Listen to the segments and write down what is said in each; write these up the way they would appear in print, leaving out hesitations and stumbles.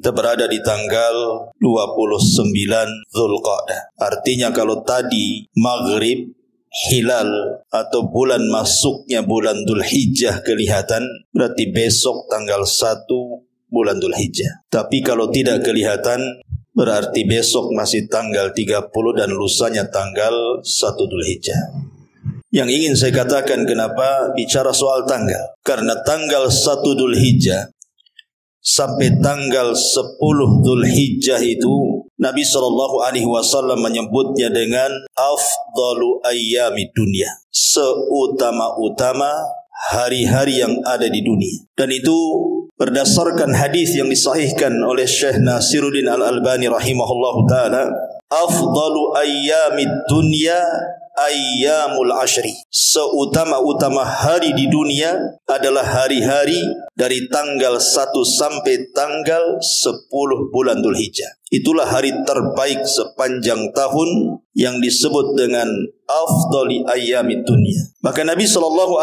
Kita berada di tanggal 29 Dzulqa'dah. Artinya kalau tadi maghrib, hilal atau bulan masuknya bulan Dzulhijjah kelihatan, berarti besok tanggal 1 bulan Dzulhijjah. Tapi kalau tidak kelihatan, berarti besok masih tanggal 30 dan lusanya tanggal 1 Dzulhijjah. Yang ingin saya katakan kenapa bicara soal tanggal, karena tanggal 1 Dzulhijjah sampai tanggal 10 Dzulhijjah itu Nabi SAW menyebutnya dengan afdalu ayyamid dunya, seutama-utama hari-hari yang ada di dunia. Dan itu berdasarkan hadis yang disahihkan oleh Syekh Nasiruddin Al-Albani rahimahullahu taala, afdalu ayyamid dunya ayyamul ashri, seutama-utama hari di dunia adalah hari-hari dari tanggal 1 sampai tanggal 10 bulan Dzulhijjah. Itulah hari terbaik sepanjang tahun yang disebut dengan afdali ayyamid dunya. Maka Nabi SAW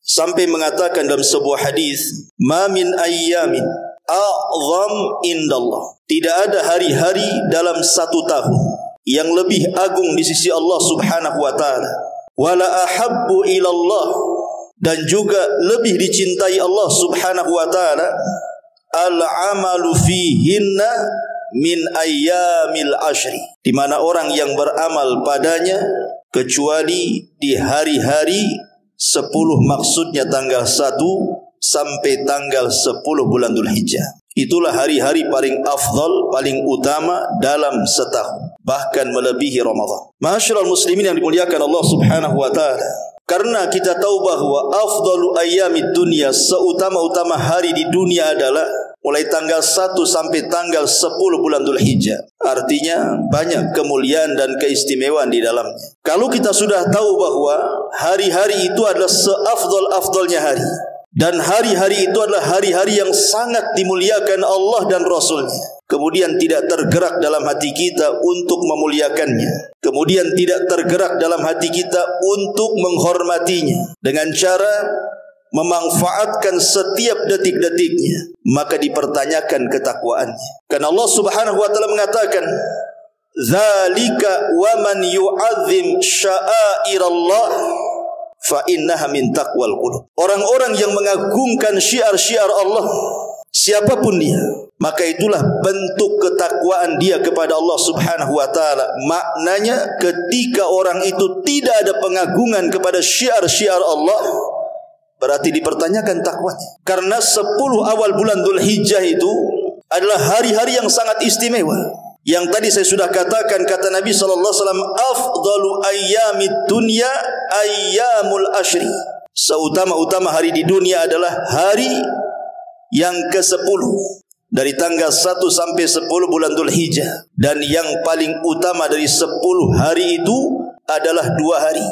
sampai mengatakan dalam sebuah hadis, ma min ayyamin a'zam indallah, tidak ada hari-hari dalam satu tahun yang lebih agung di sisi Allah Subhanahu wa taala, wala ahabbu ilallah, dan juga lebih dicintai Allah Subhanahu wa taala, al-amalu fihinna min ayyamil ashri, di mana orang yang beramal padanya kecuali di hari-hari 10, maksudnya tanggal 1 sampai tanggal 10 bulan Dzulhijjah. Itulah hari-hari paling afdal, paling utama dalam setahun, bahkan melebihi Ramadan. Ma'asyiral muslimin yang dimuliakan Allah Subhanahu wa taala, karena kita tahu bahwa afdalu ayyamid dunya, seutama-utama hari di dunia adalah mulai tanggal 1 sampai tanggal 10 bulan Dzulhijjah. Artinya banyak kemuliaan dan keistimewaan di dalamnya. Kalau kita sudah tahu bahwa hari-hari itu adalah seafdal-afdalnya hari, dan hari-hari itu adalah hari-hari yang sangat dimuliakan Allah dan Rasulnya, kemudian tidak tergerak dalam hati kita untuk memuliakannya, kemudian tidak tergerak dalam hati kita untuk menghormatinya dengan cara memanfaatkan setiap detik-detiknya, maka dipertanyakan ketakwaannya. Karena Allah Subhanahu wa taala mengatakan, "Dzalika wa man yu'azzim sya'airallah fa innaha min taqwal qulub." Orang-orang yang mengagungkan syiar-syiar Allah, siapapun dia, maka itulah bentuk ketakwaan dia kepada Allah Subhanahu wa taala. Maknanya ketika orang itu tidak ada pengagungan kepada syiar-syiar Allah, berarti dipertanyakan takwanya. Karena 10 awal bulan Dzulhijjah itu adalah hari-hari yang sangat istimewa. Yang tadi saya sudah katakan, kata Nabi SAW, afdalu ayyamid dunya ayyamul ashri, seutama-utama hari di dunia adalah hari yang ke-10 dari tanggal 1 sampai 10 bulan Dzulhijjah. Dan yang paling utama dari 10 hari itu adalah 2 hari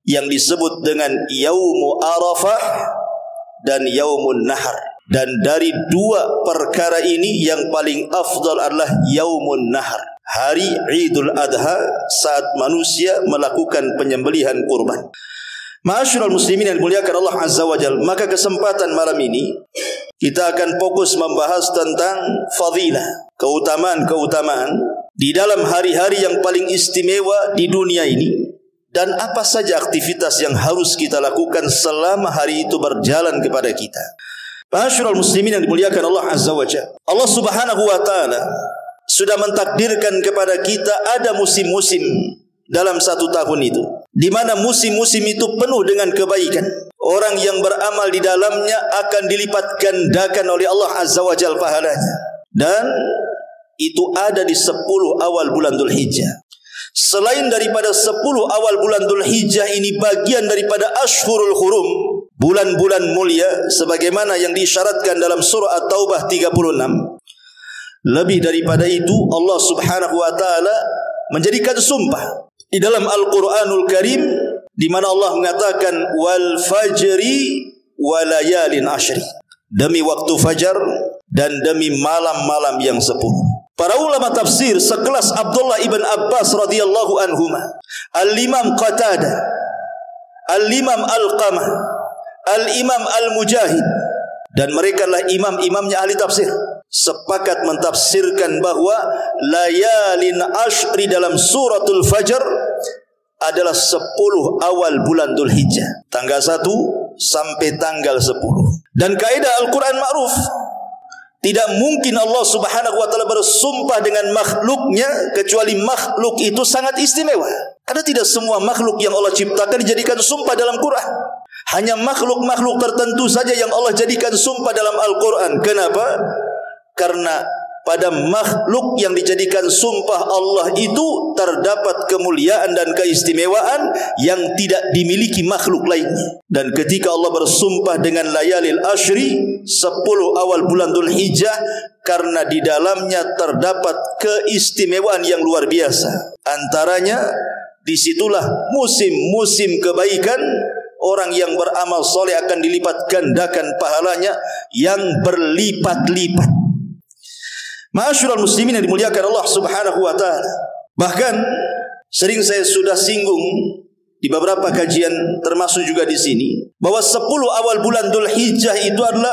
yang disebut dengan Yaumu Arafah dan Yaumun Nahar. Dan dari 2 perkara ini yang paling afdal adalah Yaumun Nahar, hari Idul Adha, saat manusia melakukan penyembelihan kurban. Ma'asyiral muslimin yang dimuliakan Allah Azza wa Jalla, maka kesempatan malam ini kita akan fokus membahas tentang fadilah, keutamaan-keutamaan di dalam hari-hari yang paling istimewa di dunia ini, dan apa saja aktivitas yang harus kita lakukan selama hari itu berjalan kepada kita. Ma'asyiral muslimin yang dimuliakan Allah Azza wa Jalla, Allah Subhanahu wa taala sudah mentakdirkan kepada kita ada musim-musim dalam satu tahun itu, di mana musim-musim itu penuh dengan kebaikan. Orang yang beramal di dalamnya akan dilipat gandakan oleh Allah Azza wa Jalla pahalanya. Dan itu ada di 10 awal bulan Dzulhijjah. Selain daripada 10 awal bulan Dzulhijjah ini bagian daripada Ashhurul Hurum, bulan-bulan mulia, sebagaimana yang disyaratkan dalam surah At-Taubah 36. Lebih daripada itu, Allah Subhanahu wa taala menjadikan sumpah di dalam Al-Qur'anul Karim, di mana Allah mengatakan wal fajri walayalin ashri, demi waktu fajar dan demi malam-malam yang 10. Para ulama tafsir sekelas Abdullah ibn Abbas radhiyallahu anhuma, Al-Imam Qatadah, Al-Imam Al-Qamah, Al-Imam Al-Mujahid, dan mereka adalah imam-imamnya ahli tafsir. sepakat mentafsirkan bahwa layalin ashri dalam suratul Fajr adalah 10 awal bulan Dzulhijjah, tanggal 1 sampai tanggal 10. Dan kaidah Al-Quran ma'ruf, tidak mungkin Allah Subhanahu wa ta'ala bersumpah dengan makhluknya kecuali makhluk itu sangat istimewa. Karena tidak semua makhluk yang Allah ciptakan dijadikan sumpah dalam Quran. Hanya makhluk-makhluk tertentu saja yang Allah jadikan sumpah dalam Al-Quran. Kenapa? Karena pada makhluk yang dijadikan sumpah Allah itu terdapat kemuliaan dan keistimewaan yang tidak dimiliki makhluk lainnya. Dan ketika Allah bersumpah dengan layalil ashri, 10 awal bulan Dzulhijjah, karena di dalamnya terdapat keistimewaan yang luar biasa. Antaranya disitulah musim-musim kebaikan. Orang yang beramal soleh akan dilipat gandakan pahalanya yang berlipat-lipat. Ma'asyiral muslimin yang dimuliakan Allah Subhanahu wa ta'ala. Bahkan sering saya sudah singgung di beberapa kajian termasuk juga di sini bahwa 10 awal bulan Dzulhijjah itu adalah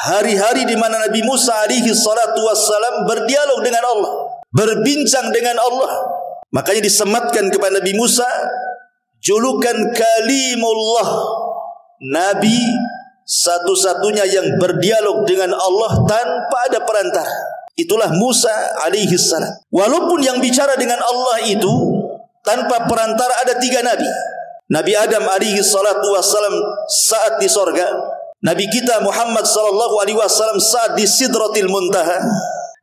hari-hari di mana Nabi Musa alaihi salatu wassalam berdialog dengan Allah, berbincang dengan Allah. Makanya disematkan kepada Nabi Musa julukan Kalimullah, Nabi satu-satunya yang berdialog dengan Allah tanpa ada perantara. Itulah Musa alaihi salam. Walaupun yang bicara dengan Allah itu tanpa perantara ada 3 nabi. Nabi Adam alaihi salatu wassalam saat di sorga, Nabi kita Muhammad sallallahu alaihi wasallam saat di Sidratil Muntaha,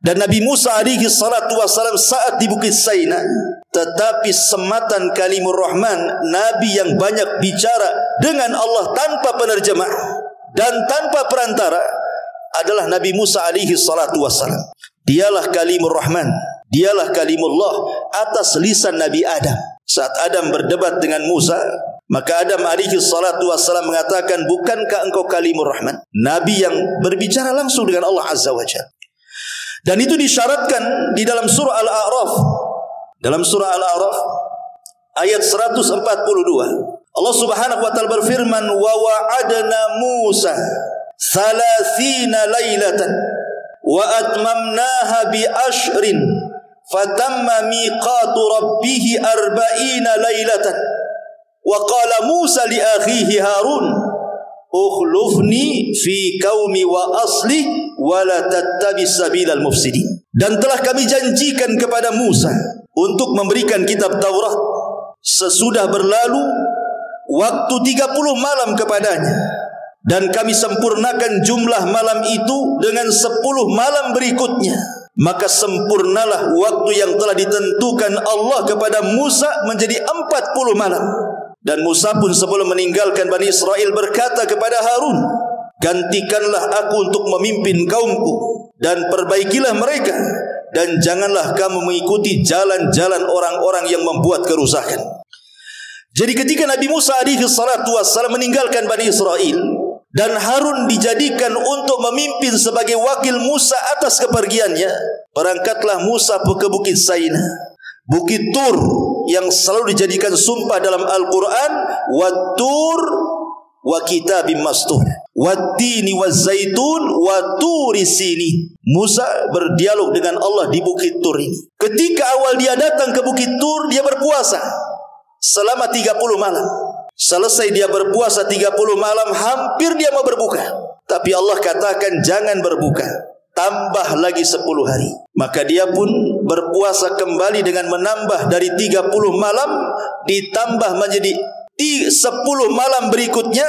dan Nabi Musa alaihi salatu wassalam saat di Bukit Saina. Tetapi sematan Kalimur Rahman, Nabi yang banyak bicara dengan Allah tanpa penerjemah dan tanpa perantara adalah Nabi Musa alaihi salatu wassalam. Dialah Kalimur Rahman, dialah Kalimullah atas lisan Nabi Adam. Saat Adam berdebat dengan Musa, maka Adam alaihi salatu wassalam mengatakan, bukankah engkau Kalimur Rahman, Nabi yang berbicara langsung dengan Allah Azza wa Jalla. Dan itu disyaratkan di dalam surah Al-A'raf. Dalam surah Al-A'raf ayat 142, Allah Subhanahu wa ta'ala berfirman, wa wa'adna Musa 30 lailatan wa atmamnaha bi ashrin fatamma miqatu rabbih 40 lailatan wa qala Musa li akhihi Harun ukhlufni fi qaumi wa asli wa la tattabi sabilal mufsidin. Dan telah kami janjikan kepada Musa untuk memberikan kitab Taurat sesudah berlalu waktu 30 malam kepadanya, dan kami sempurnakan jumlah malam itu dengan 10 malam berikutnya. Maka sempurnalah waktu yang telah ditentukan Allah kepada Musa menjadi 40 malam. Dan Musa pun sebelum meninggalkan Bani Israel berkata kepada Harun, gantikanlah aku untuk memimpin kaumku dan perbaikilah mereka, dan janganlah kamu mengikuti jalan-jalan orang-orang yang membuat kerusakan. Jadi ketika Nabi Musa alaihi salatu wassalam meninggalkan Bani Israel dan Harun dijadikan untuk memimpin sebagai wakil Musa atas kepergiannya, berangkatlah Musa ke Bukit Saina, Bukit Tur yang selalu dijadikan sumpah dalam Al-Quran, Wat-Tur wa kitabim mastur, Wat-Tini waz-Zaitun wa Turi Sini. Musa berdialog dengan Allah di Bukit Tur ini. Ketika awal dia datang ke Bukit Tur, dia berpuasa selama 30 malam. Selesai dia berpuasa 30 malam, hampir dia mau berbuka. Tapi Allah katakan jangan berbuka, tambah lagi 10 hari. Maka dia pun berpuasa kembali dengan menambah dari 30 malam ditambah menjadi 10 malam berikutnya.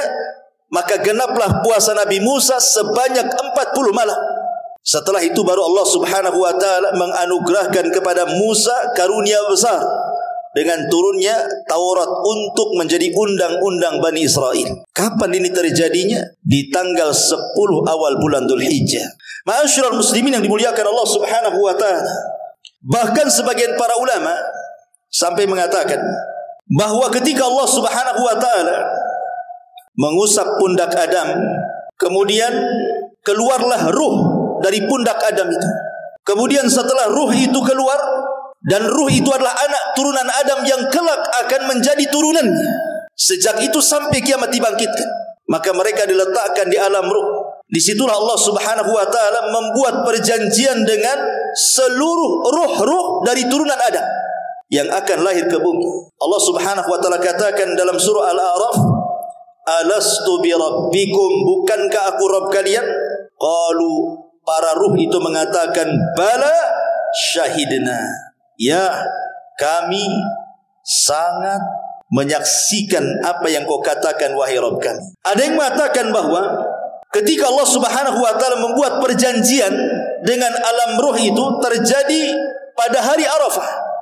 Maka genaplah puasa Nabi Musa sebanyak 40 malam. Setelah itu baru Allah Subhanahu wa ta'ala menganugerahkan kepada Musa karunia besar dengan turunnya Taurat untuk menjadi undang-undang Bani Israel. Kapan ini terjadinya? Di tanggal 10 awal bulan Dzulhijjah. Ma'asyiral muslimin yang dimuliakan Allah Subhanahu wa ta'ala. Bahkan sebagian para ulama sampai mengatakan bahwa ketika Allah Subhanahu wa ta'ala mengusap pundak Adam, kemudian keluarlah ruh dari pundak Adam itu. Kemudian setelah ruh itu keluar, dan ruh itu adalah anak turunan Adam yang kelak akan menjadi turunannya. Sejak itu sampai kiamat dibangkitkan, maka mereka diletakkan di alam ruh, Disitulah Allah Subhanahu wa ta'ala membuat perjanjian dengan seluruh ruh-ruh dari turunan Adam yang akan lahir ke bumi. Allah Subhanahu wa ta'ala katakan dalam surah Al-A'raf, alastu bi rabbikum, bukankah aku Rabb kalian? Qalu, para ruh itu mengatakan, bala syahidna, ya kami sangat menyaksikan apa yang kau katakan wahai Rabb kami. Ada yang mengatakan bahwa ketika Allah Subhanahu wa ta'ala membuat perjanjian dengan alam ruh itu terjadi pada hari Arafah.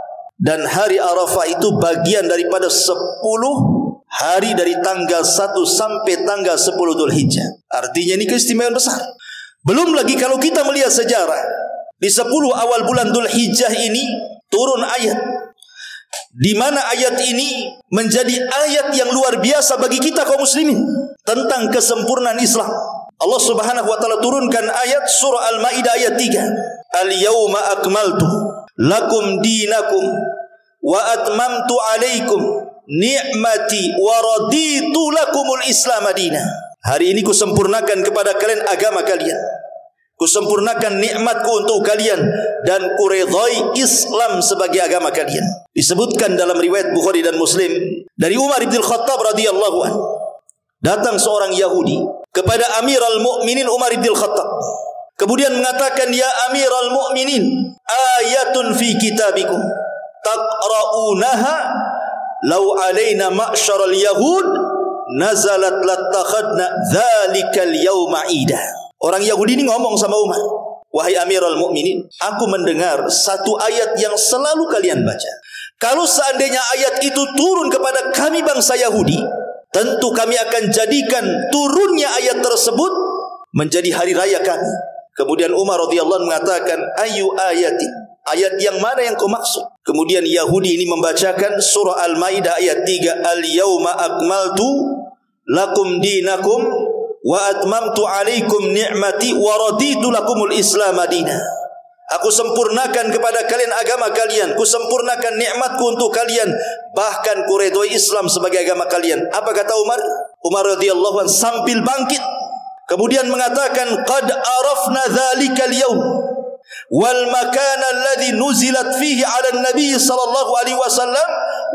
Dan hari Arafah itu bagian daripada 10 hari dari tanggal 1 sampai tanggal 10 Dzulhijjah. Artinya ini keistimewaan besar. Belum lagi kalau kita melihat sejarah, di 10 awal bulan Dzulhijjah ini turun ayat, di mana ayat ini menjadi ayat yang luar biasa bagi kita kaum muslimin tentang kesempurnaan Islam. Allah Subhanahu wa ta'ala turunkan ayat surah Al-Maidah ayat 3. Al-yawma akmaltu lakum dinakum wa atmamtu alaikum ni'mati wa raditu lakumul Islam madina. Hari ini kusempurnakan kepada kalian agama kalian, kusempurnakan nikmatku untuk kalian, dan kuridhai Islam sebagai agama kalian. Disebutkan dalam riwayat Bukhari dan Muslim dari Umar bin Khattab radhiyallahu anhu, datang seorang Yahudi kepada Amirul Mukminin Umar bin Khattab, kemudian mengatakan, ya Amirul Mukminin, ayatun fi kitabikum taqra'unaha law alaina ma'syaral yahud nazalat latakhadna dzalikal yawma ida. Orang Yahudi ini ngomong sama Umar, wahai Amirul Mukminin, aku mendengar satu ayat yang selalu kalian baca. Kalau seandainya ayat itu turun kepada kami bangsa Yahudi, tentu kami akan jadikan turunnya ayat tersebut menjadi hari raya kami. Kemudian Umar radhiyallahu anhu mengatakan, ayu ayatin, ayat yang mana yang kau maksud? Kemudian Yahudi ini membacakan surah Al-Maidah ayat 3, al-yawma akmaltu lakum dinakum wa atmamtu alaikum ni'mati wa raditu lakumul Islam madina. Aku sempurnakan kepada kalian agama kalian, ku sempurnakan nikmatku untuk kalian, bahkan ku redhoi Islam sebagai agama kalian. Apa kata Umar? Umar radhiyallahu anhu sambil bangkit kemudian mengatakan, qad arafna dzalikal yaum wal makana alladhi nuzilat fihi 'ala an-nabi sallallahu alaihi wasallam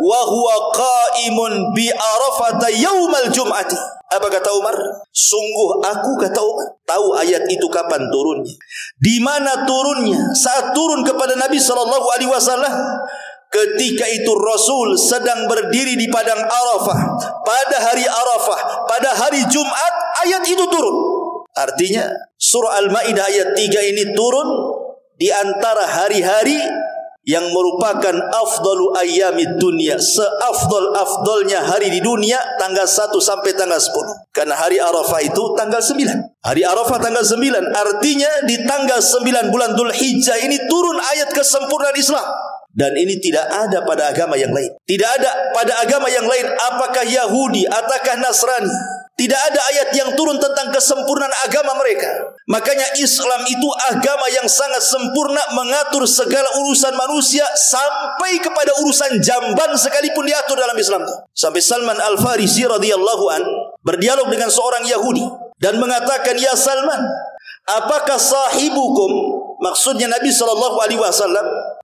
wa huwa qa'imun bi arafata yaumal jum'ati. Apa kata Umar? Sungguh aku, kata Umar, tahu ayat itu kapan turunnya, di mana turunnya. Saat turun kepada Nabi sallallahu alaihi wasallam, ketika itu Rasul sedang berdiri di padang Arafah pada hari Arafah, pada hari Jumat, ayat itu turun. Artinya surah Al-Maidah ayat 3 ini turun di antara hari-hari yang merupakan afdalu ayyamid dunia, seafdal-afdalnya hari di dunia, tanggal 1 sampai tanggal 10. Karena hari Arafah itu tanggal 9. Hari Arafah tanggal 9, artinya di tanggal 9 bulan Dzulhijjah ini turun ayat kesempurnaan Islam. Dan ini tidak ada pada agama yang lain. Tidak ada pada agama yang lain, apakah Yahudi ataukah Nasrani. Tidak ada ayat yang turun tentang kesempurnaan agama mereka. Makanya Islam itu agama yang sangat sempurna, mengatur segala urusan manusia, sampai kepada urusan jamban sekalipun diatur dalam Islam. Sampai Salman Al-Farisi radhiyallahu an berdialog dengan seorang Yahudi dan mengatakan, ya Salman, apakah sahibukum, maksudnya Nabi SAW,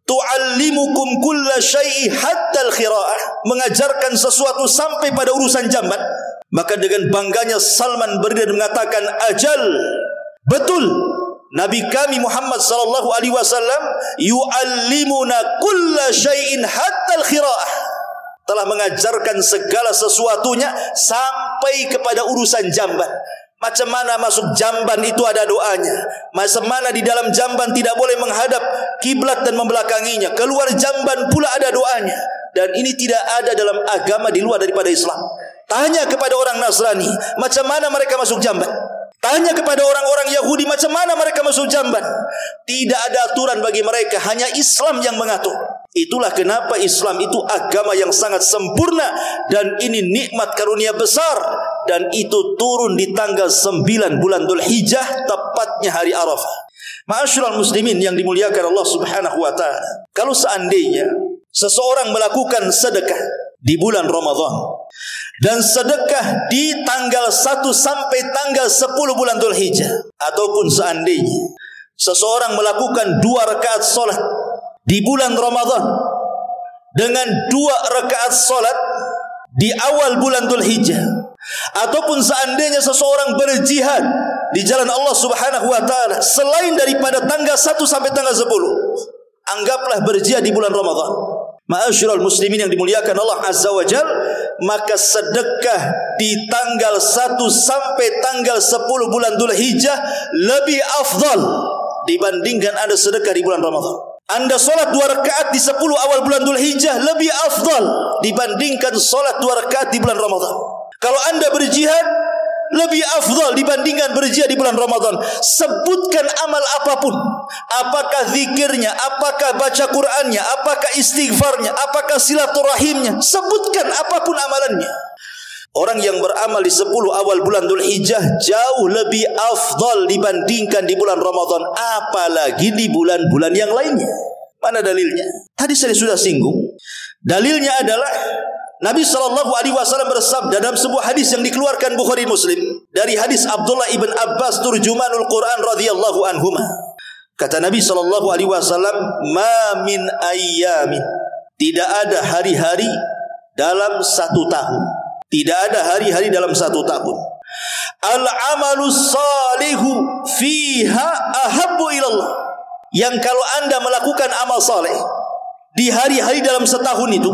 tu'allimukum kulla syai'i hatta al-khira'ah, mengajarkan sesuatu sampai pada urusan jamban? Maka dengan bangganya Salman berdiri dan mengatakan, ajal, betul, Nabi kami Muhammad sallallahu alaihi wasallam yu'allimuna kulla syai'in hatta al-khira'ah, telah mengajarkan segala sesuatunya sampai kepada urusan jamban. Macam mana masuk jamban itu ada doanya, macam mana di dalam jamban tidak boleh menghadap kiblat dan membelakanginya, keluar jamban pula ada doanya. Dan ini tidak ada dalam agama di luar daripada Islam. Tanya kepada orang Nasrani, macam mana mereka masuk jamban? Tanya kepada orang-orang Yahudi, macam mana mereka masuk jamban? Tidak ada aturan bagi mereka, hanya Islam yang mengatur. Itulah kenapa Islam itu agama yang sangat sempurna, dan ini nikmat karunia besar, dan itu turun di tanggal 9 bulan Dzulhijjah, tepatnya hari Arafah. Ma'asyiral muslimin yang dimuliakan Allah Subhanahu wa ta'ala, kalau seandainya seseorang melakukan sedekah di bulan Ramadan dan sedekah di tanggal 1 sampai tanggal 10 bulan Dzulhijjah. Ataupun seandainya seseorang melakukan 2 rakaat solat di bulan Ramadan dengan 2 rakaat solat di awal bulan Dzulhijjah, ataupun seandainya seseorang berjihad di jalan Allah Subhanahu wa taala selain daripada tanggal 1 sampai tanggal 10, anggaplah berjihad di bulan Ramadan. Ma'asyiral muslimin yang dimuliakan Allah Azza wa Jal, maka sedekah di tanggal 1 sampai tanggal 10 bulan Dzulhijjah lebih afdal dibandingkan Anda sedekah di bulan Ramadan. Anda solat 2 rakaat di 10 awal bulan Dzulhijjah lebih afdal dibandingkan solat 2 rakaat di bulan Ramadan. Kalau Anda berjihad lebih afdal dibandingkan berjihad di bulan Ramadan. Sebutkan amal apapun, apakah zikirnya, apakah baca Qur'annya, apakah istighfarnya, apakah silaturahimnya, sebutkan apapun amalannya. Orang yang beramal di 10 awal bulan Dzulhijjah jauh lebih afdal dibandingkan di bulan Ramadan, apalagi di bulan-bulan yang lainnya. Mana dalilnya? Tadi saya sudah singgung. Dalilnya adalah Nabi SAW bersabda dalam sebuah hadis yang dikeluarkan Bukhari Muslim dari hadis Abdullah ibn Abbas turjumanul Quran radhiyallahu anhuma. Kata Nabi SAW, "Ma min ayyamin." Tidak ada hari-hari dalam 1 tahun. Tidak ada hari-hari dalam 1 tahun. Al-amalu salihu fiha ahabbu ilallah. Yang kalau Anda melakukan amal saleh di hari-hari dalam setahun itu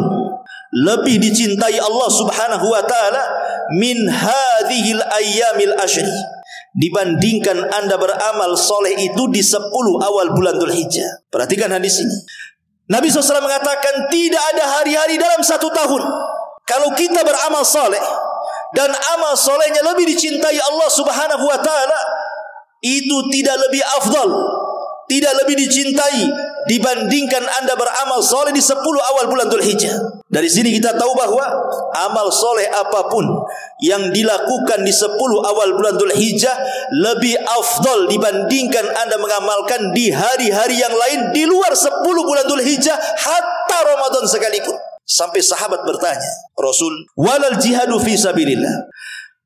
lebih dicintai Allah Subhanahu wa taala min hadhil ayyamil ashri, dibandingkan Anda beramal soleh itu di 10 awal bulan Dzulhijjah. Perhatikan hadis ini. Nabi SAW mengatakan tidak ada hari-hari dalam 1 tahun kalau kita beramal soleh dan amal solehnya lebih dicintai Allah Subhanahu wa taala, itu tidak lebih afdal, tidak lebih dicintai dibandingkan Anda beramal soleh di 10 awal bulan Dzulhijjah. Dari sini kita tahu bahwa amal soleh apapun yang dilakukan di 10 awal bulan Dzulhijjah lebih afdal dibandingkan Anda mengamalkan di hari-hari yang lain di luar 10 bulan Dzulhijjah, hatta Ramadan sekalipun. Sampai sahabat bertanya, Rasul, walal jihadu fi sabilillah,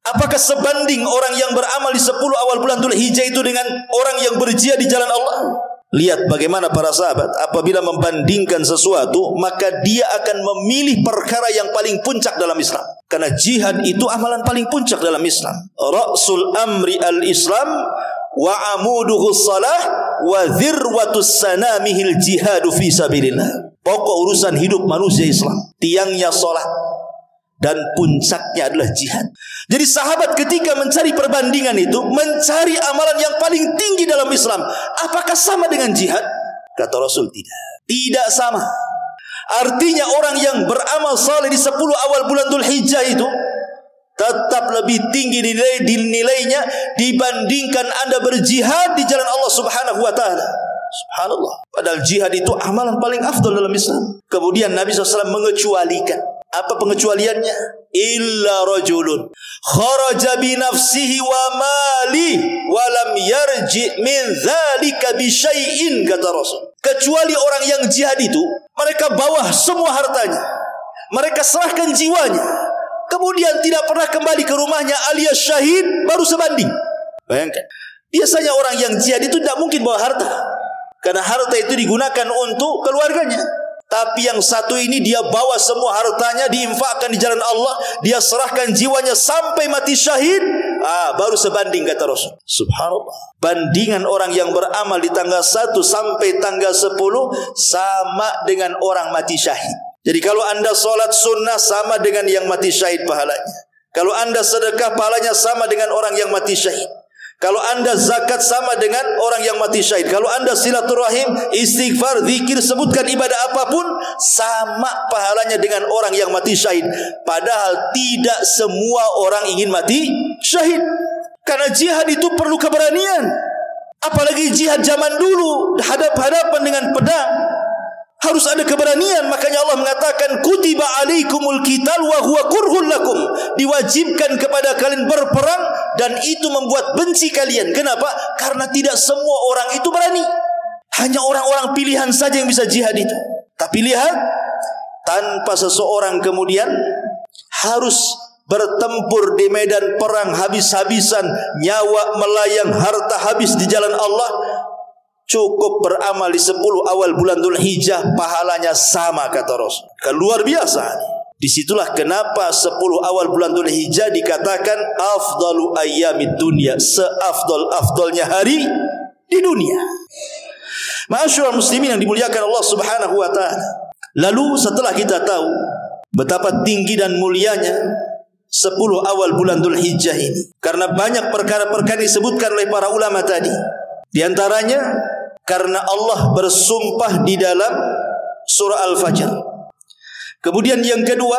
apakah sebanding orang yang beramal di 10 awal bulan Dzulhijjah itu dengan orang yang berjihad di jalan Allah? Lihat bagaimana para sahabat apabila membandingkan sesuatu, maka dia akan memilih perkara yang paling puncak dalam Islam. Karena jihad itu amalan paling puncak dalam Islam. Ra'sul amri al-Islam wa amuduhu salah wa dhirwatus sanamihil jihadu fi sabilillah. Pokok urusan hidup manusia Islam, tiangnya salat dan puncaknya adalah jihad. Jadi sahabat ketika mencari perbandingan itu, mencari amalan yang paling tinggi dalam Islam, apakah sama dengan jihad? Kata Rasul, tidak. Tidak sama. Artinya orang yang beramal saleh di 10 awal bulan Dzulhijjah itu tetap lebih tinggi nilainya dibandingkan Anda berjihad di jalan Allah Subhanahu wa taala. Subhanallah. Padahal jihad itu amalan paling afdal dalam Islam. Kemudian Nabi SAW mengecualikan. Apa pengecualiannya? Illa rajulun kharaja bi nafsihi wa mali wa lam yarji min dzalika bi syai'in, kata Rasul. Kecuali orang yang jihad itu, mereka bawa semua hartanya, mereka serahkan jiwanya, kemudian tidak pernah kembali ke rumahnya alias syahid, baru sebanding. Bayangkan. Biasanya orang yang jihad itu tidak mungkin bawa harta, karena harta itu digunakan untuk keluarganya. Tapi yang satu ini dia bawa semua hartanya, diinfakkan di jalan Allah, dia serahkan jiwanya sampai mati syahid, baru sebanding, kata Rasul. Subhanallah. Bandingan orang yang beramal di tanggal 1 sampai tanggal 10 sama dengan orang mati syahid. Jadi kalau Anda solat sunnah sama dengan yang mati syahid pahalanya. Kalau Anda sedekah pahalanya sama dengan orang yang mati syahid. Kalau Anda zakat sama dengan orang yang mati syahid. Kalau Anda silaturahim, istighfar, zikir, sebutkan ibadah apapun, sama pahalanya dengan orang yang mati syahid. Padahal tidak semua orang ingin mati syahid. Karena jihad itu perlu keberanian. Apalagi jihad zaman dulu, hadap-hadapan dengan pedang. Harus ada keberanian. Makanya Allah mengatakan, kutiba alaikumul qital wa huwa kurhul lakum. Diwajibkan kepada kalian berperang dan itu membuat benci kalian. Kenapa? Karena tidak semua orang itu berani. Hanya orang-orang pilihan saja yang bisa jihad itu. Tapi lihat, tanpa seseorang kemudian harus bertempur di medan perang habis-habisan, nyawa melayang, harta habis di jalan Allah, cukup beramal di 10 awal bulan Dzulhijjah, pahalanya sama kata Rasul. Luar biasa. Disitulah kenapa 10 awal bulan Dzulhijjah dikatakan afdalu ayyamid dunya, seafdal-afdalnya hari di dunia. Ma'asyiral muslimin yang dimuliakan Allah Subhanahu wa taala. Lalu setelah kita tahu betapa tinggi dan mulianya 10 awal bulan Dzulhijjah ini, karena banyak perkara-perkara disebutkan oleh para ulama tadi. Di antaranya karena Allah bersumpah di dalam surah Al-Fajr. Kemudian yang kedua,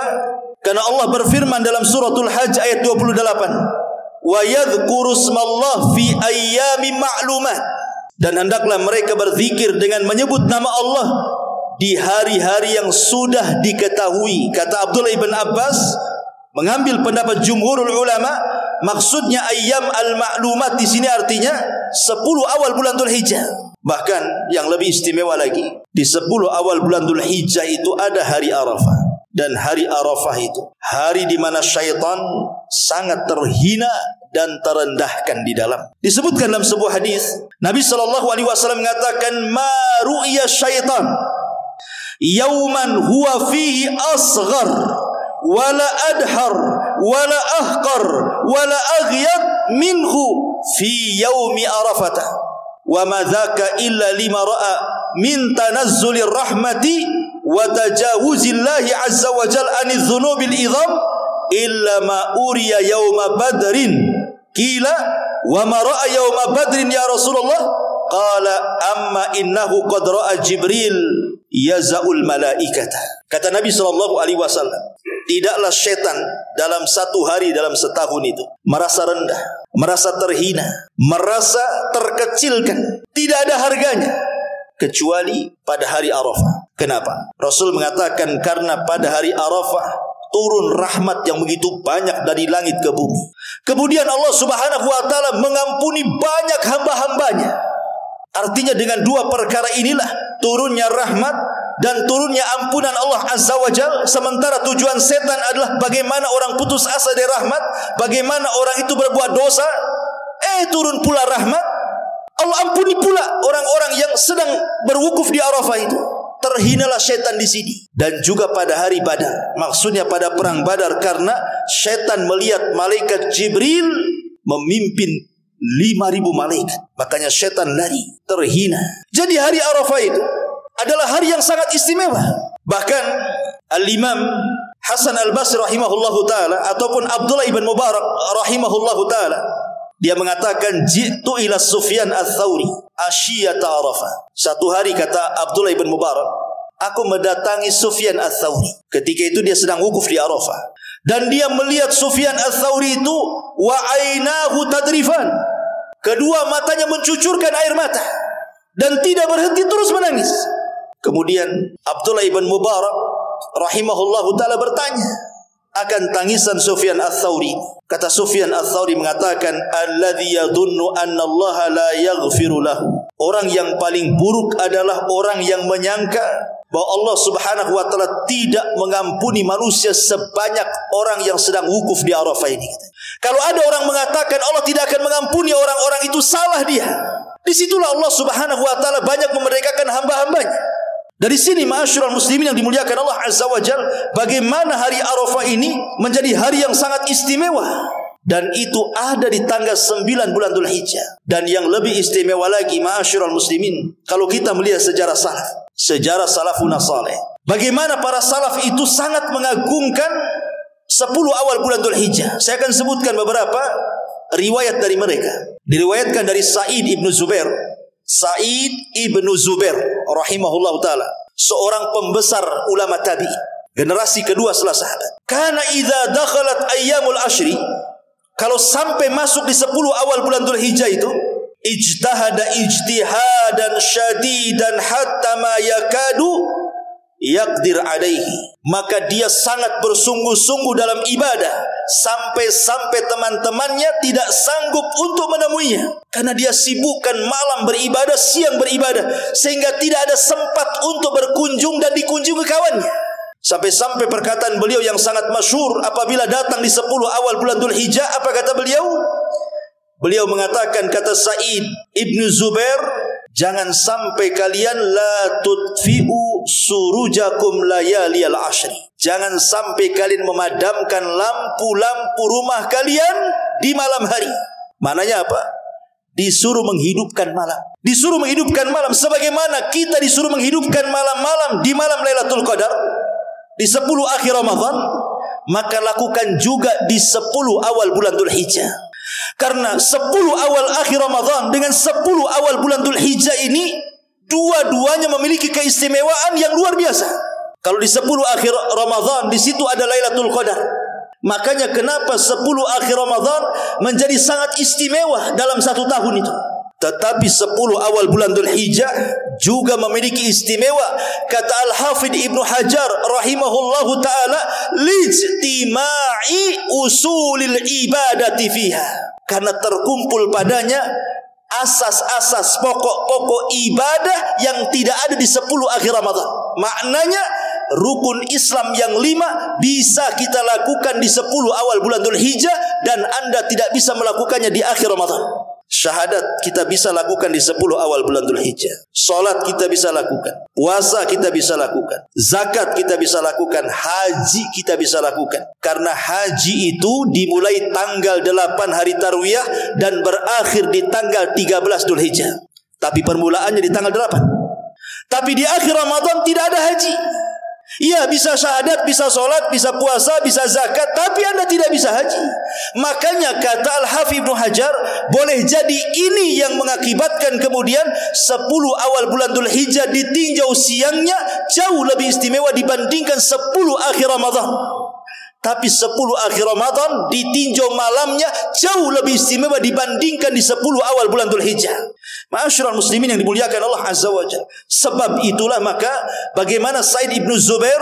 karena Allah berfirman dalam suratul Hajj ayat 28, wa yadhkuru ismallah fi ayyamin ma'lumat, dan hendaklah mereka berzikir dengan menyebut nama Allah di hari-hari yang sudah diketahui. Kata Abdullah ibn Abbas, mengambil pendapat jumhurul ulama, maksudnya ayyam al-ma'lumat di sini artinya 10 awal bulan Dzulhijjah. Bahkan yang lebih istimewa lagi, di 10 awal bulan Dzulhijjah itu ada hari Arafah. Dan hari Arafah itu hari di mana syaitan sangat terhina dan terendahkan di dalam. Disebutkan dalam sebuah hadis, Nabi SAW mengatakan, ma ru'ya syaitan yauman huwa fihi asghar wala adhar wala ahqar wala aghyad minhu fi yaumi Arafah. Wa ma dzaka illa lima ra'a min tanazzulir rahmati wa tajawuzillahi azza wa jalla anidz dzunubil idham illa ma uriya yauma badrin. Qila wa ma ra'a yauma badrin ya Rasulullah? Qala amma innahu qad ra'a Jibril yaza'ul malaikata. Kata Nabi SAW, tidaklah setan dalam satu hari dalam setahun itu merasa rendah, merasa terhina, merasa terkecilkan, tidak ada harganya kecuali pada hari Arafah. Kenapa? Rasul mengatakan karena pada hari Arafah turun rahmat yang begitu banyak dari langit ke bumi. Kemudian Allah Subhanahu wa taala mengampuni banyak hamba-hambanya. Artinya dengan dua perkara inilah turunnya rahmat dan turunnya ampunan Allah Azza wa Jalla. Sementara tujuan setan adalah bagaimana orang putus asa dari rahmat, bagaimana orang itu berbuat dosa, turun pula rahmat. Allah ampuni pula orang-orang yang sedang berwukuf di Arafah itu. Terhinalah setan di sini. Dan juga pada hari Badar, maksudnya pada perang Badar, karena setan melihat malaikat Jibril memimpin 5.000 malaikat, makanya setan lari, terhina. Jadi hari Arafah itu adalah hari yang sangat istimewa. Bahkan Al-Imam Hasan Al-Basri rahimahullahu ta'ala ataupun Abdullah ibn Mubarak rahimahullahu ta'ala, dia mengatakan ji'tu ila Sufyan Ats-Tsauri asyiyata Arafah. Satu hari, kata Abdullah ibn Mubarak, aku mendatangi Sufyan Ats-Tsauri. Ketika itu dia sedang wukuf di Arafah. Dan dia melihat Sufyan Ats-Tsauri itu wa ainahu tadrifan. Kedua matanya mencucurkan air mata dan tidak berhenti, terus menangis. Kemudian Abdullah ibn Mubarak rahimahullahu ta'ala bertanya akan tangisan Sufyan Ats-Tsauri. Kata Sufyan Ats-Tsauri mengatakan, alladzi yadhunnu anna Allah la yaghfiru lahu. Orang yang paling buruk adalah orang yang menyangka bahwa Allah Subhanahu wa taala tidak mengampuni manusia sebanyak orang yang sedang wukuf di Arafah ini. Kalau ada orang mengatakan Allah tidak akan mengampuni orang-orang itu, salah dia. Disitulah Allah Subhanahu wa taala banyak memerdekakan hamba-hambanya. Dari sini ma'asyiral muslimin yang dimuliakan Allah Azza wa Jalla, bagaimana hari Arafah ini menjadi hari yang sangat istimewa. Dan itu ada di tanggal 9 bulan Dzulhijjah. Dan yang lebih istimewa lagi ma'asyiral muslimin, kalau kita melihat sejarah salaf, sejarah salafun saleh, bagaimana para salaf itu sangat mengagungkan 10 awal bulan Dzulhijjah. Saya akan sebutkan beberapa riwayat dari mereka. Diriwayatkan dari Sa'id ibn Zubair. Sa'id ibn Zubair rahimahullah ta'ala, seorang pembesar ulama tabi'in, generasi kedua setelah sahabat. Kana idza dakhalat ayyamul ashri, kalau sampai masuk di 10 awal bulan Dzulhijjah itu, ijtahada ijtihadan syadidan hatta ma yakadu yaqdir alaihi, maka dia sangat bersungguh-sungguh dalam ibadah sampai-sampai teman-temannya tidak sanggup untuk menemuinya, karena dia sibukkan malam beribadah, siang beribadah, sehingga tidak ada sempat untuk berkunjung dan dikunjungi kawannya. Sampai-sampai perkataan beliau yang sangat masyhur apabila datang di 10 awal bulan Dzulhijjah, apa kata beliau? Beliau mengatakan, kata Sa'id Ibnu Zubair, jangan sampai kalian la tutfi'u surujakum layaliyal ashri. Jangan sampai kalian memadamkan lampu-lampu rumah kalian di malam hari. Maknanya apa? Disuruh menghidupkan malam. Disuruh menghidupkan malam sebagaimana kita disuruh menghidupkan malam-malam di malam Lailatul Qadar, di 10 akhir Ramadan, maka lakukan juga di 10 awal bulan Dzulhijjah. Karena 10 awal akhir Ramadan dengan 10 awal bulan Dzulhijjah ini dua-duanya memiliki keistimewaan yang luar biasa. Kalau di 10 akhir Ramadan di situ ada Lailatul Qadar. Makanya kenapa 10 akhir Ramadan menjadi sangat istimewa dalam satu tahun itu. Tetapi 10 awal bulan Dzulhijjah juga memiliki istimewa. Kata Al-Hafidh Ibnu Hajar rahimahullahu ta'ala, lijtima'i usulil ibadati fiha. Karena terkumpul padanya asas-asas pokok-pokok ibadah yang tidak ada di 10 akhir Ramadan. Maknanya rukun Islam yang 5 bisa kita lakukan di 10 awal bulan Dzulhijjah dan Anda tidak bisa melakukannya di akhir Ramadan. Syahadat kita bisa lakukan di 10 awal bulan Dzulhijjah. Salat kita bisa lakukan. Puasa kita bisa lakukan. Zakat kita bisa lakukan. Haji kita bisa lakukan. Karena haji itu dimulai tanggal 8 hari Tarwiyah dan berakhir di tanggal 13 Dzulhijjah. Tapi permulaannya di tanggal 8. Tapi di akhir Ramadan tidak ada haji. Iya, bisa syahadat, bisa sholat, bisa puasa, bisa zakat, tapi Anda tidak bisa haji. Makanya kata Al-Hafidh Ibnu Hajar, boleh jadi ini yang mengakibatkan kemudian 10 awal bulan Dzulhijjah ditinjau siangnya jauh lebih istimewa dibandingkan 10 akhir Ramadan. Tapi 10 akhir Ramadan ditinjau malamnya jauh lebih istimewa dibandingkan di 10 awal bulan Dzulhijjah. Ma'asyiral muslimin yang dimuliakan Allah Azza wa Jalla. Sebab itulah maka bagaimana Sa'id Ibnu Zubair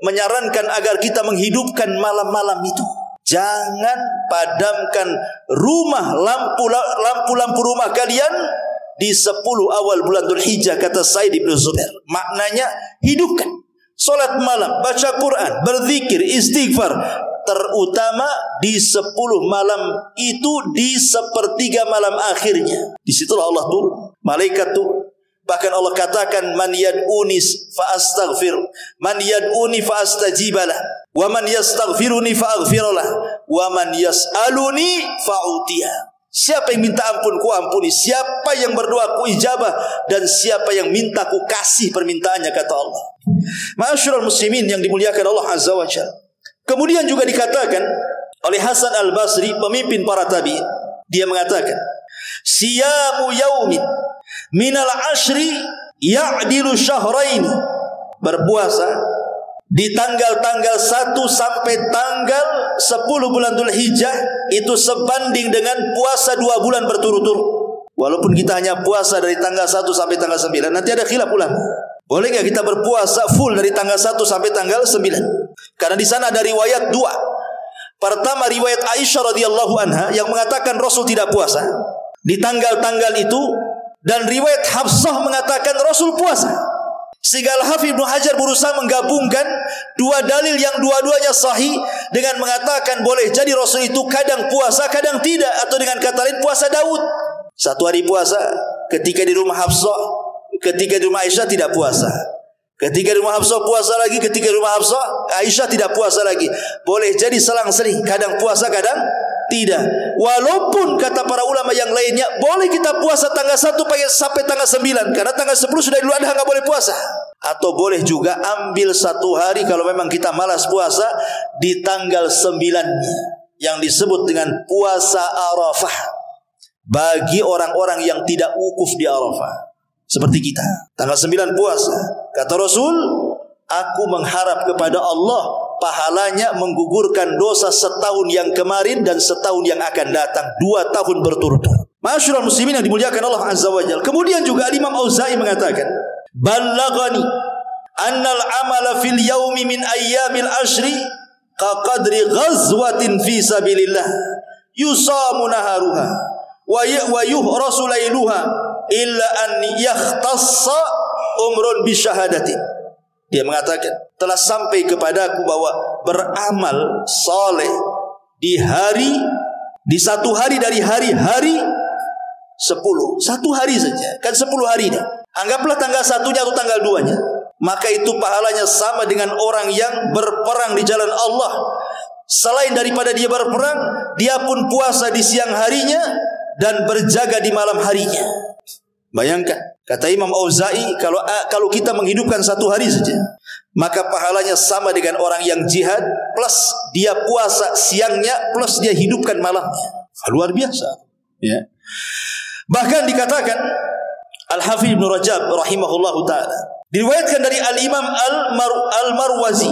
menyarankan agar kita menghidupkan malam-malam itu. Jangan padamkan lampu-lampu rumah kalian di 10 awal bulan Dzulhijjah, kata Sa'id Ibnu Zubair. Maknanya hidupkan. Salat malam, baca Quran, berzikir, istighfar. Terutama di 10 malam itu, di sepertiga malam akhirnya. Disitulah Allah turun, malaikat turun. Bahkan Allah katakan, man yad'uni fa astaghfir, man yad'uni fa astajibalah, wa man yastaghfiruni fa aghfiralah, wa man yas'aluni fa utiya. Siapa yang minta ampun ku ampuni, siapa yang berdoa ku ijabah, dan siapa yang minta ku kasih permintaannya, kata Allah. Ma'asyiral muslimin yang dimuliakan Allah Azza wa Jalla. Kemudian juga dikatakan oleh Hasan Al-Basri, pemimpin para tabi'in, dia mengatakan, siyamu yaumin minal ashri ya'dilu syahrain. Berpuasa di tanggal-tanggal 1 sampai tanggal 10 bulan Dzulhijjah itu sebanding dengan puasa 2 bulan berturut-turut. Walaupun kita hanya puasa dari tanggal 1 sampai tanggal 9, nanti ada khilaf ulama. Boleh enggak kita berpuasa full dari tanggal 1 sampai tanggal 9? Karena di sana ada riwayat 2. Pertama riwayat Aisyah radhiyallahu anha yang mengatakan Rasul tidak puasa di tanggal-tanggal itu, dan riwayat Hafsah mengatakan Rasul puasa. Sehingga Al-Hafidh Ibnu Hajar berusaha menggabungkan dua dalil yang dua-duanya sahih dengan mengatakan boleh jadi Rasul itu kadang puasa, kadang tidak, atau dengan kata lain puasa Daud. Satu hari puasa ketika di rumah Hafsah, ketika di rumah Aisyah tidak puasa. Ketika di rumah Hafsah puasa lagi, ketika di rumah Hafsah Aisyah tidak puasa lagi. Boleh jadi selang-seling, kadang puasa, kadang tidak. Walaupun kata para ulama yang lainnya, boleh kita puasa tanggal 1 sampai tanggal 9, karena tanggal 10 sudah Idul Adha, enggak boleh puasa. Atau boleh juga ambil 1 hari kalau memang kita malas puasa di tanggal 9-nya, yang disebut dengan puasa Arafah, bagi orang-orang yang tidak wukuf di Arafah. Seperti kita, tanggal 9 puasa. Kata Rasul, aku mengharap kepada Allah pahalanya menggugurkan dosa setahun yang kemarin dan setahun yang akan datang, 2 tahun berturut-turut. Ma'asyiral muslimin yang dimuliakan Allah Azza wa Jalla. Kemudian juga Imam Auza'i mengatakan, balaghani annal amala fil yaumi min ayyamil ashri kaqadri ghazwatin fi sabilillah yusamu naharuha wa yuhrasu lailuha illa an yakhtassa umrun bisyahadatin. Dia mengatakan, telah sampai kepadaku bahwa beramal saleh di satu hari dari hari-hari 10. Satu hari saja, kan 10 hari ini. Anggaplah tanggal 1-nya atau tanggal 2-nya. Maka itu pahalanya sama dengan orang yang berperang di jalan Allah. Selain daripada dia berperang, dia pun puasa di siang harinya dan berjaga di malam harinya. Bayangkan, kata Imam Auza'i, kalau kita menghidupkan satu hari saja, maka pahalanya sama dengan orang yang jihad plus dia puasa siangnya plus dia hidupkan malamnya. Luar biasa, ya. Bahkan dikatakan Al-Hafidz Ibnu Rajab rahimahullahu taala, diriwayatkan dari Al-Imam Al-Marwazi.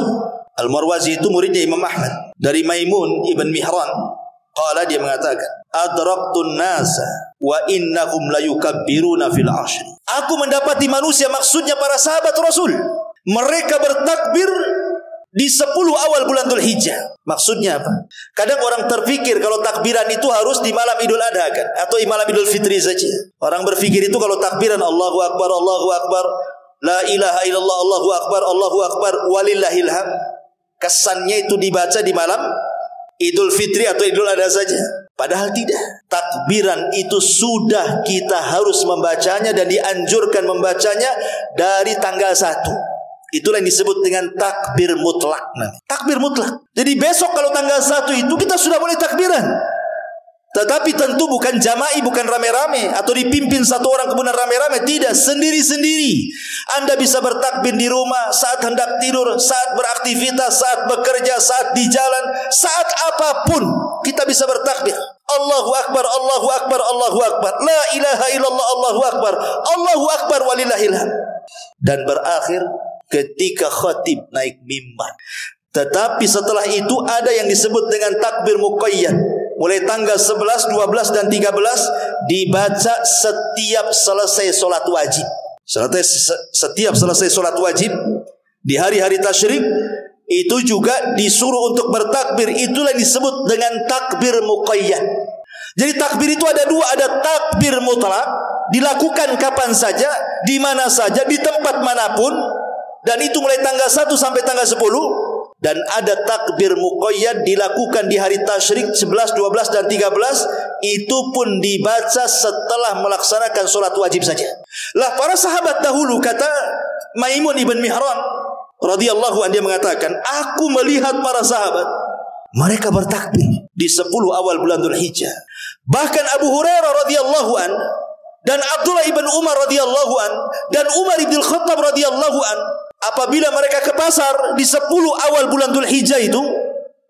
Al-Marwazi itu muridnya Imam Ahmad, dari Maimun ibn Mihran. Qala, dia mengatakan, adraktun nasa wa innahum la yukabbiruna fil ashri. Aku mendapati manusia, maksudnya para sahabat Rasul, mereka bertakbir di 10 awal bulan Dzulhijjah. Maksudnya apa? Kadang orang terpikir kalau takbiran itu harus di malam Idul Adha kan, atau di malam Idul Fitri saja. Orang berpikir itu kalau takbiran Allahu Akbar, la ilaha illallah, Allahu Akbar, walillahil hamd, kesannya itu dibaca di malam Idul Fitri atau Idul Adha saja. Padahal tidak. Takbiran itu sudah kita harus membacanya dan dianjurkan membacanya dari tanggal 1. Itulah yang disebut dengan takbir mutlak. Takbir mutlak. Jadi besok kalau tanggal 1 itu kita sudah boleh takbiran. Tetapi tentu bukan jama'i, bukan rame-rame, atau dipimpin satu orang kemudian rame-rame. Tidak, sendiri-sendiri. Anda bisa bertakbir di rumah, saat hendak tidur, saat beraktivitas, saat bekerja, saat di jalan, saat apapun kita bisa bertakbir. Allahu Akbar, Allahu Akbar, Allahu Akbar, la ilaha illallah, Allahu Akbar, Allahu Akbar, walillahil hamd. Dan berakhir ketika khatib naik mimbar. Tetapi setelah itu ada yang disebut dengan takbir muqayyad. Mulai tanggal 11, 12 dan 13 dibaca setiap selesai solat wajib. Setiap selesai solat wajib di hari-hari tasyrik itu juga disuruh untuk bertakbir. Itulah yang disebut dengan takbir muqayyad. Jadi takbir itu ada dua, ada takbir mutlak, dilakukan kapan saja, di mana saja, di tempat manapun, dan itu mulai tanggal 1 sampai tanggal 10. Dan ada takbir muqayyad dilakukan di hari tasyrik 11, 12 dan 13. Itu pun dibaca setelah melaksanakan solat wajib saja. Lah para sahabat dahulu, kata Maimun ibn Mihran radhiyallahu anhu, dia mengatakan, aku melihat para sahabat mereka bertakbir di 10 awal bulan Dzulhijjah. Bahkan Abu Hurairah radhiyallahu anhu dan Abdullah ibn Umar radhiyallahu anhu dan Umar ibn Khattab radhiyallahu anhu, apabila mereka ke pasar di 10 awal bulan Dzulhijjah itu,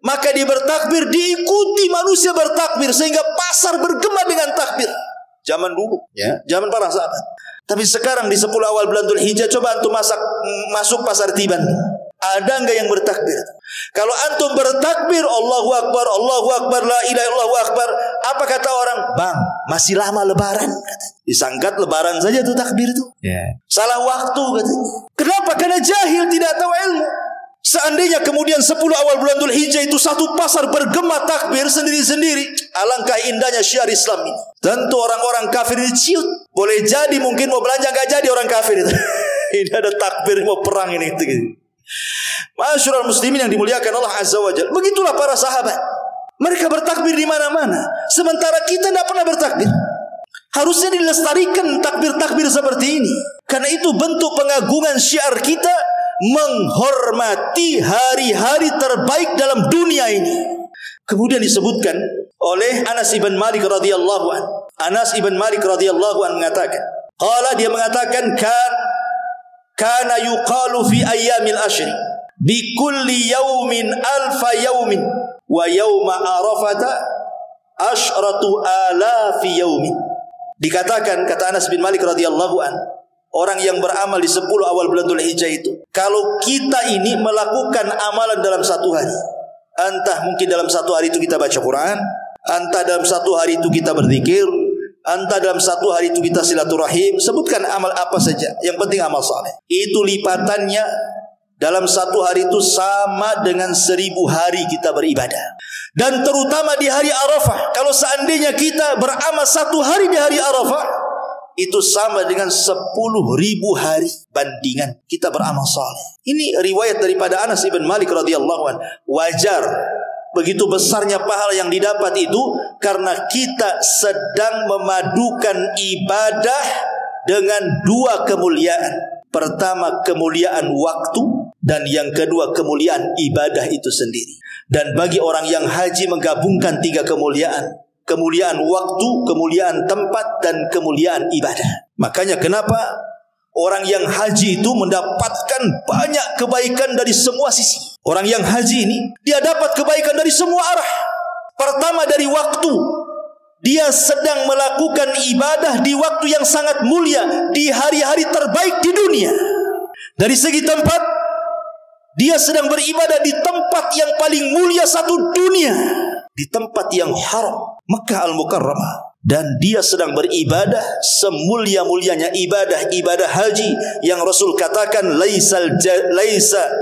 maka dia bertakbir, diikuti manusia bertakbir, sehingga pasar bergema dengan takbir. Zaman dulu, ya, zaman para sahabat. Tapi sekarang di 10 awal bulan Dzulhijjah, coba antum masuk pasar Tiban, ada enggak yang bertakbir? Kalau antum bertakbir Allahu Akbar, la ilaha illallah akbar, apa kata orang? Bang, masih lama lebaran, kata. Disangkat lebaran saja tuh takbir tuh. Salah waktu katanya. Kenapa? Karena jahil, tidak tahu ilmu. Seandainya kemudian 10 awal bulan Dzulhijjah itu satu pasar bergema takbir sendiri-sendiri, alangkah indahnya syiar Islam ini. Tentu orang-orang kafir ini ciut. Boleh jadi mungkin mau belanja enggak jadi orang kafir itu. Ini ada takbir mau perang ini gitu. Masyarul muslimin yang dimuliakan Allah Azza wa Jalla. Begitulah para sahabat. Mereka bertakbir di mana-mana, sementara kita tidak pernah bertakbir. Harusnya dilestarikan takbir-takbir seperti ini. Karena itu bentuk pengagungan syiar kita, menghormati hari-hari terbaik dalam dunia ini. Kemudian disebutkan oleh Anas ibn Malik radhiyallahu anhu. Anas ibn Malik radhiyallahu anhu mengatakan, qala, dia mengatakan, kana yuqalu fi ayyamil ashri bi kulli yawmin alfa yawmin wa yawma arafata asyratu alafi yawmin. Dikatakan, kata Anas bin Malik radhiyallahu an, orang yang beramal di 10 awal bulan Dzulhijjah itu, kalau kita ini melakukan amalan dalam satu hari, entah mungkin dalam satu hari itu kita baca Quran, entah dalam satu hari itu kita berzikir, entah dalam satu hari itu kita silaturahim, sebutkan amal apa saja, yang penting amal saleh. Itu lipatannya dalam satu hari itu sama dengan 1000 hari kita beribadah. Dan terutama di hari Arafah, kalau seandainya kita beramal satu hari di hari Arafah, itu sama dengan 10.000 hari bandingan kita beramal saleh. Ini riwayat daripada Anas bin Malik radhiyallahu anhu. Wajar begitu besarnya pahala yang didapat itu karena kita sedang memadukan ibadah dengan dua kemuliaan. Pertama, kemuliaan waktu, dan yang kedua, kemuliaan ibadah itu sendiri. Dan bagi orang yang haji menggabungkan tiga kemuliaan: kemuliaan waktu, kemuliaan tempat, dan kemuliaan ibadah. Makanya kenapa orang yang haji itu mendapatkan banyak kebaikan dari semua sisi. Orang yang haji ini, dia dapat kebaikan dari semua arah. Pertama, dari waktu. Dia sedang melakukan ibadah di waktu yang sangat mulia, di hari-hari terbaik di dunia. Dari segi tempat, dia sedang beribadah di tempat yang paling mulia satu dunia, di tempat yang haram, Makkah Al-Mukarramah. Dan dia sedang beribadah semulia-mulianya ibadah haji yang Rasul katakan laisa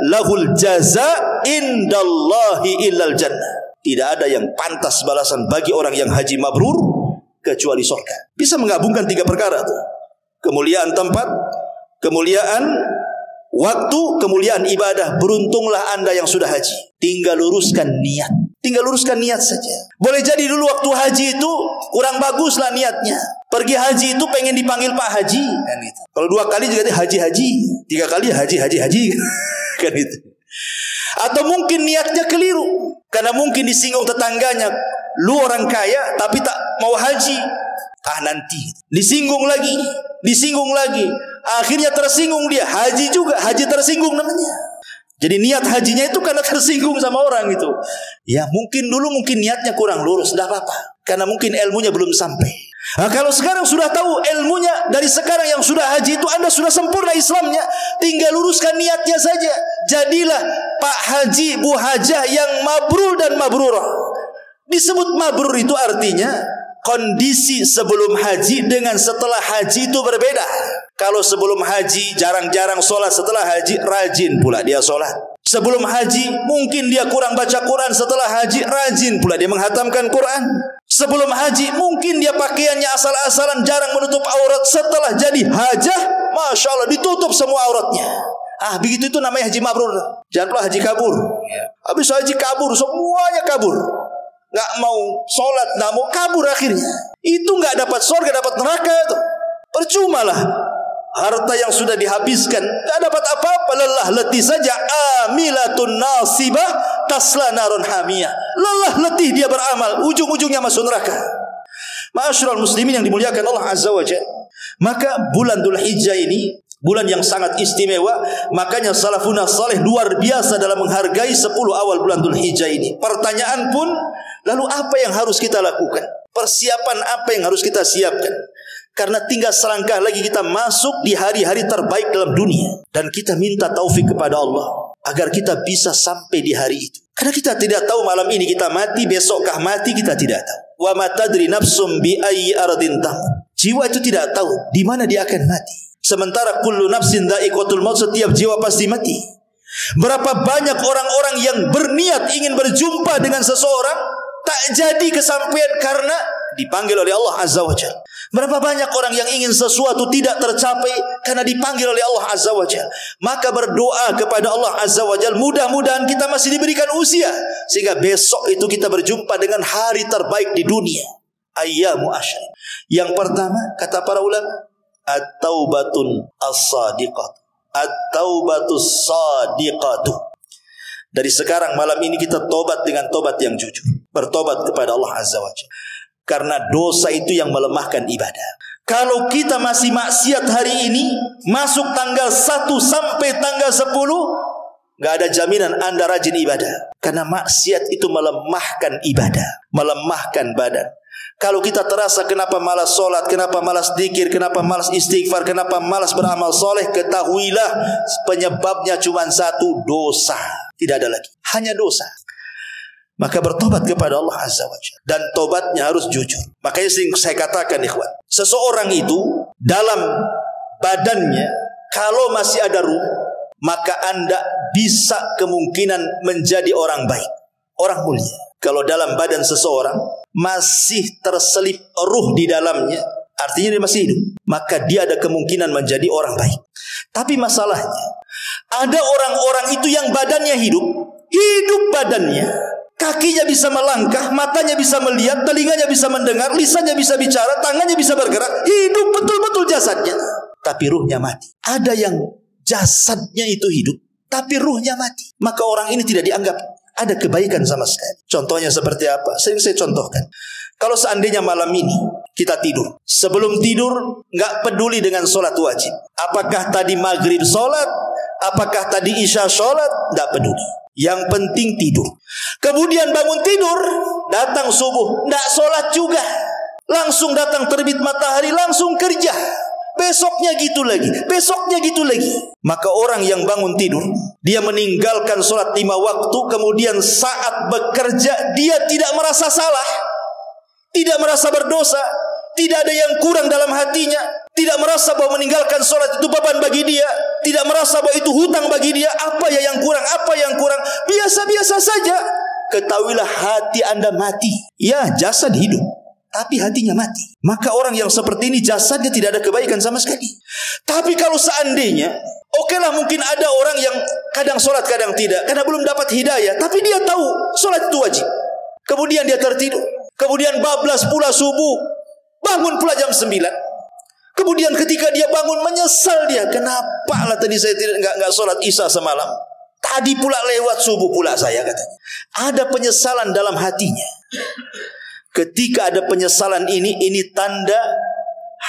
lahul jaza indallahi illal jannah. Tidak ada yang pantas balasan bagi orang yang haji mabrur kecuali surga. Bisa menggabungkan tiga perkara tuh. Kemuliaan tempat, kemuliaan waktu, kemuliaan ibadah. Beruntunglah Anda yang sudah haji. Tinggal luruskan niat. Tinggal luruskan niat saja. Boleh jadi dulu waktu haji itu kurang baguslah niatnya. Pergi haji itu pengen dipanggil Pak Haji kan gitu. Kalau 2 kali juga haji-haji, 3 kali haji kan itu. Atau mungkin niatnya keliru, karena mungkin disinggung tetangganya, lu orang kaya tapi tak mau haji. Nanti disinggung lagi, akhirnya tersinggung dia, haji juga, haji tersinggung namanya. Jadi niat hajinya itu karena tersinggung sama orang itu. Ya mungkin niatnya kurang lurus, tidak apa-apa, karena mungkin ilmunya belum sampai. Nah, kalau sekarang sudah tahu ilmunya, dari sekarang yang sudah haji itu Anda sudah sempurna Islamnya, tinggal luruskan niatnya saja. Jadilah Pak Haji, Bu Hajah yang mabrur dan mabrurah. Disebut mabrur itu artinya kondisi sebelum haji dengan setelah haji itu berbeda. Kalau sebelum haji jarang-jarang sholat, setelah haji rajin pula dia sholat. Sebelum haji mungkin dia kurang baca Quran, setelah haji rajin pula dia menghatamkan Quran. Sebelum haji mungkin dia pakaiannya asal-asalan, jarang menutup aurat, setelah jadi hajah, Masya Allah ditutup semua auratnya. Begitu itu namanya haji mabrur. Jangan pula haji kabur. Habis haji kabur, semuanya kabur. Nggak mau sholat, nggak mau kabur akhirnya. Itu nggak dapat surga, dapat neraka itu. Percumalah. Harta yang sudah dihabiskan tidak dapat apa-apa, lelah letih saja. Amilatun nasibah tasla narun hamiyah. Lelah letih dia beramal, ujung-ujungnya masuk neraka. Ma'asyiral muslimin yang dimuliakan Allah Azza wa Jalla. Maka bulan Dzulhijjah ini bulan yang sangat istimewa. Makanya salafun saleh luar biasa dalam menghargai 10 awal bulan Dzulhijjah ini. Pertanyaan pun, lalu apa yang harus kita lakukan? Persiapan apa yang harus kita siapkan? Karena tinggal selangkah lagi kita masuk di hari-hari terbaik dalam dunia. Dan kita minta taufik kepada Allah agar kita bisa sampai di hari itu. Karena kita tidak tahu malam ini kita mati, besokkah mati, kita tidak tahu. Wa ma tadri nafsum bi ayyi ardin tamut. Jiwa itu tidak tahu di mana dia akan mati. Sementara kullu nafsin dha'iqatul maut, setiap jiwa pasti mati. Berapa banyak orang-orang yang berniat ingin berjumpa dengan seseorang, tak jadi kesampaian karena dipanggil oleh Allah Azza wa Jalla. Berapa banyak orang yang ingin sesuatu tidak tercapai karena dipanggil oleh Allah Azza wa Jalla. Maka berdoa kepada Allah Azza wa Jalla, mudah-mudahan kita masih diberikan usia sehingga besok itu kita berjumpa dengan hari terbaik di dunia. Ayyamu asyr. Yang pertama kata para ulama, at-taubatun as-sadiqah. At-taubatus sadiqatu. Dari sekarang malam ini kita tobat dengan tobat yang jujur. Bertobat kepada Allah Azza wa Jalla. Karena dosa itu yang melemahkan ibadah. Kalau kita masih maksiat hari ini, masuk tanggal 1 sampai tanggal 10, gak ada jaminan Anda rajin ibadah. Karena maksiat itu melemahkan ibadah, melemahkan badan. Kalau kita terasa kenapa malas sholat, kenapa malas dzikir, kenapa malas istighfar, kenapa malas beramal soleh, ketahuilah penyebabnya cuma satu, dosa. Tidak ada lagi, hanya dosa. Maka bertobat kepada Allah Azza wa Jalla. Dan tobatnya harus jujur. Makanya sering saya katakan ikhwan, seseorang itu dalam badannya kalau masih ada ruh, maka Anda bisa kemungkinan menjadi orang baik, orang mulia. Kalau dalam badan seseorang masih terselip ruh di dalamnya, artinya dia masih hidup, maka dia ada kemungkinan menjadi orang baik. Tapi masalahnya, ada orang-orang itu yang badannya hidup badannya, kakinya bisa melangkah, matanya bisa melihat, telinganya bisa mendengar, lisannya bisa bicara, tangannya bisa bergerak, hidup betul-betul jasadnya, tapi ruhnya mati. Ada yang jasadnya itu hidup, tapi ruhnya mati, maka orang ini tidak dianggap ada kebaikan sama sekali. Contohnya seperti apa? Sering saya contohkan. Kalau seandainya malam ini kita tidur, sebelum tidur nggak peduli dengan sholat wajib. Apakah tadi maghrib sholat, apakah tadi isya sholat, nggak peduli. Yang penting tidur. Kemudian bangun tidur, datang subuh, nggak sholat juga. Langsung datang terbit matahari, langsung kerja. Besoknya gitu lagi, besoknya gitu lagi. Maka orang yang bangun tidur, dia meninggalkan sholat 5 waktu, kemudian saat bekerja dia tidak merasa salah, tidak merasa berdosa, tidak ada yang kurang dalam hatinya, tidak merasa bahwa meninggalkan sholat itu beban bagi dia, tidak merasa bahwa itu hutang bagi dia. Apa ya yang kurang? Apa yang kurang? Biasa-biasa saja. Ketahuilah hati Anda mati. Ya, jasad hidup, tapi hatinya mati. Maka orang yang seperti ini jasadnya tidak ada kebaikan sama sekali. Tapi kalau seandainya, okelah mungkin ada orang yang kadang sholat kadang tidak, karena belum dapat hidayah, tapi dia tahu sholat itu wajib. Kemudian dia tertidur, kemudian bablas pula subuh, bangun pula jam 9. Kemudian ketika dia bangun menyesal dia, kenapa lah tadi saya nggak sholat isya semalam, tadi pula lewat subuh pula saya, katanya. Ada penyesalan dalam hatinya. Ketika ada penyesalan ini tanda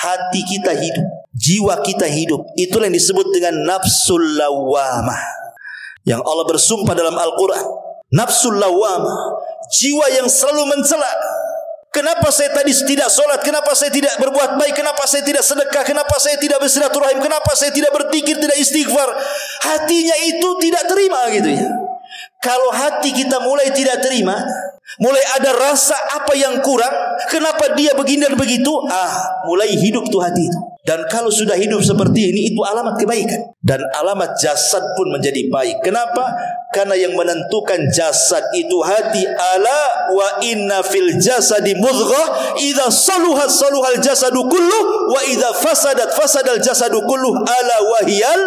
hati kita hidup, jiwa kita hidup. Itulah yang disebut dengan nafsul lawamah, yang Allah bersumpah dalam Al-Quran. Nafsul lawamah, jiwa yang selalu mencela. Kenapa saya tadi tidak sholat? Kenapa saya tidak berbuat baik? Kenapa saya tidak sedekah? Kenapa saya tidak bersilaturahim? Kenapa saya tidak berzikir, tidak istighfar? Hatinya itu tidak terima gitu ya. Kalau hati kita mulai tidak terima, mulai ada rasa apa yang kurang, kenapa dia begini dan begitu, mulai hidup tuh hati itu. Dan kalau sudah hidup seperti ini, itu alamat kebaikan. Dan alamat jasad pun menjadi baik. Kenapa? Karena yang menentukan jasad itu hati. Ala wa inna fil jasadi mudghah, idza saluhat saluhal jasadu kulluh, wa idza fasadat fasadal jasadu kulluh, ala wahiyal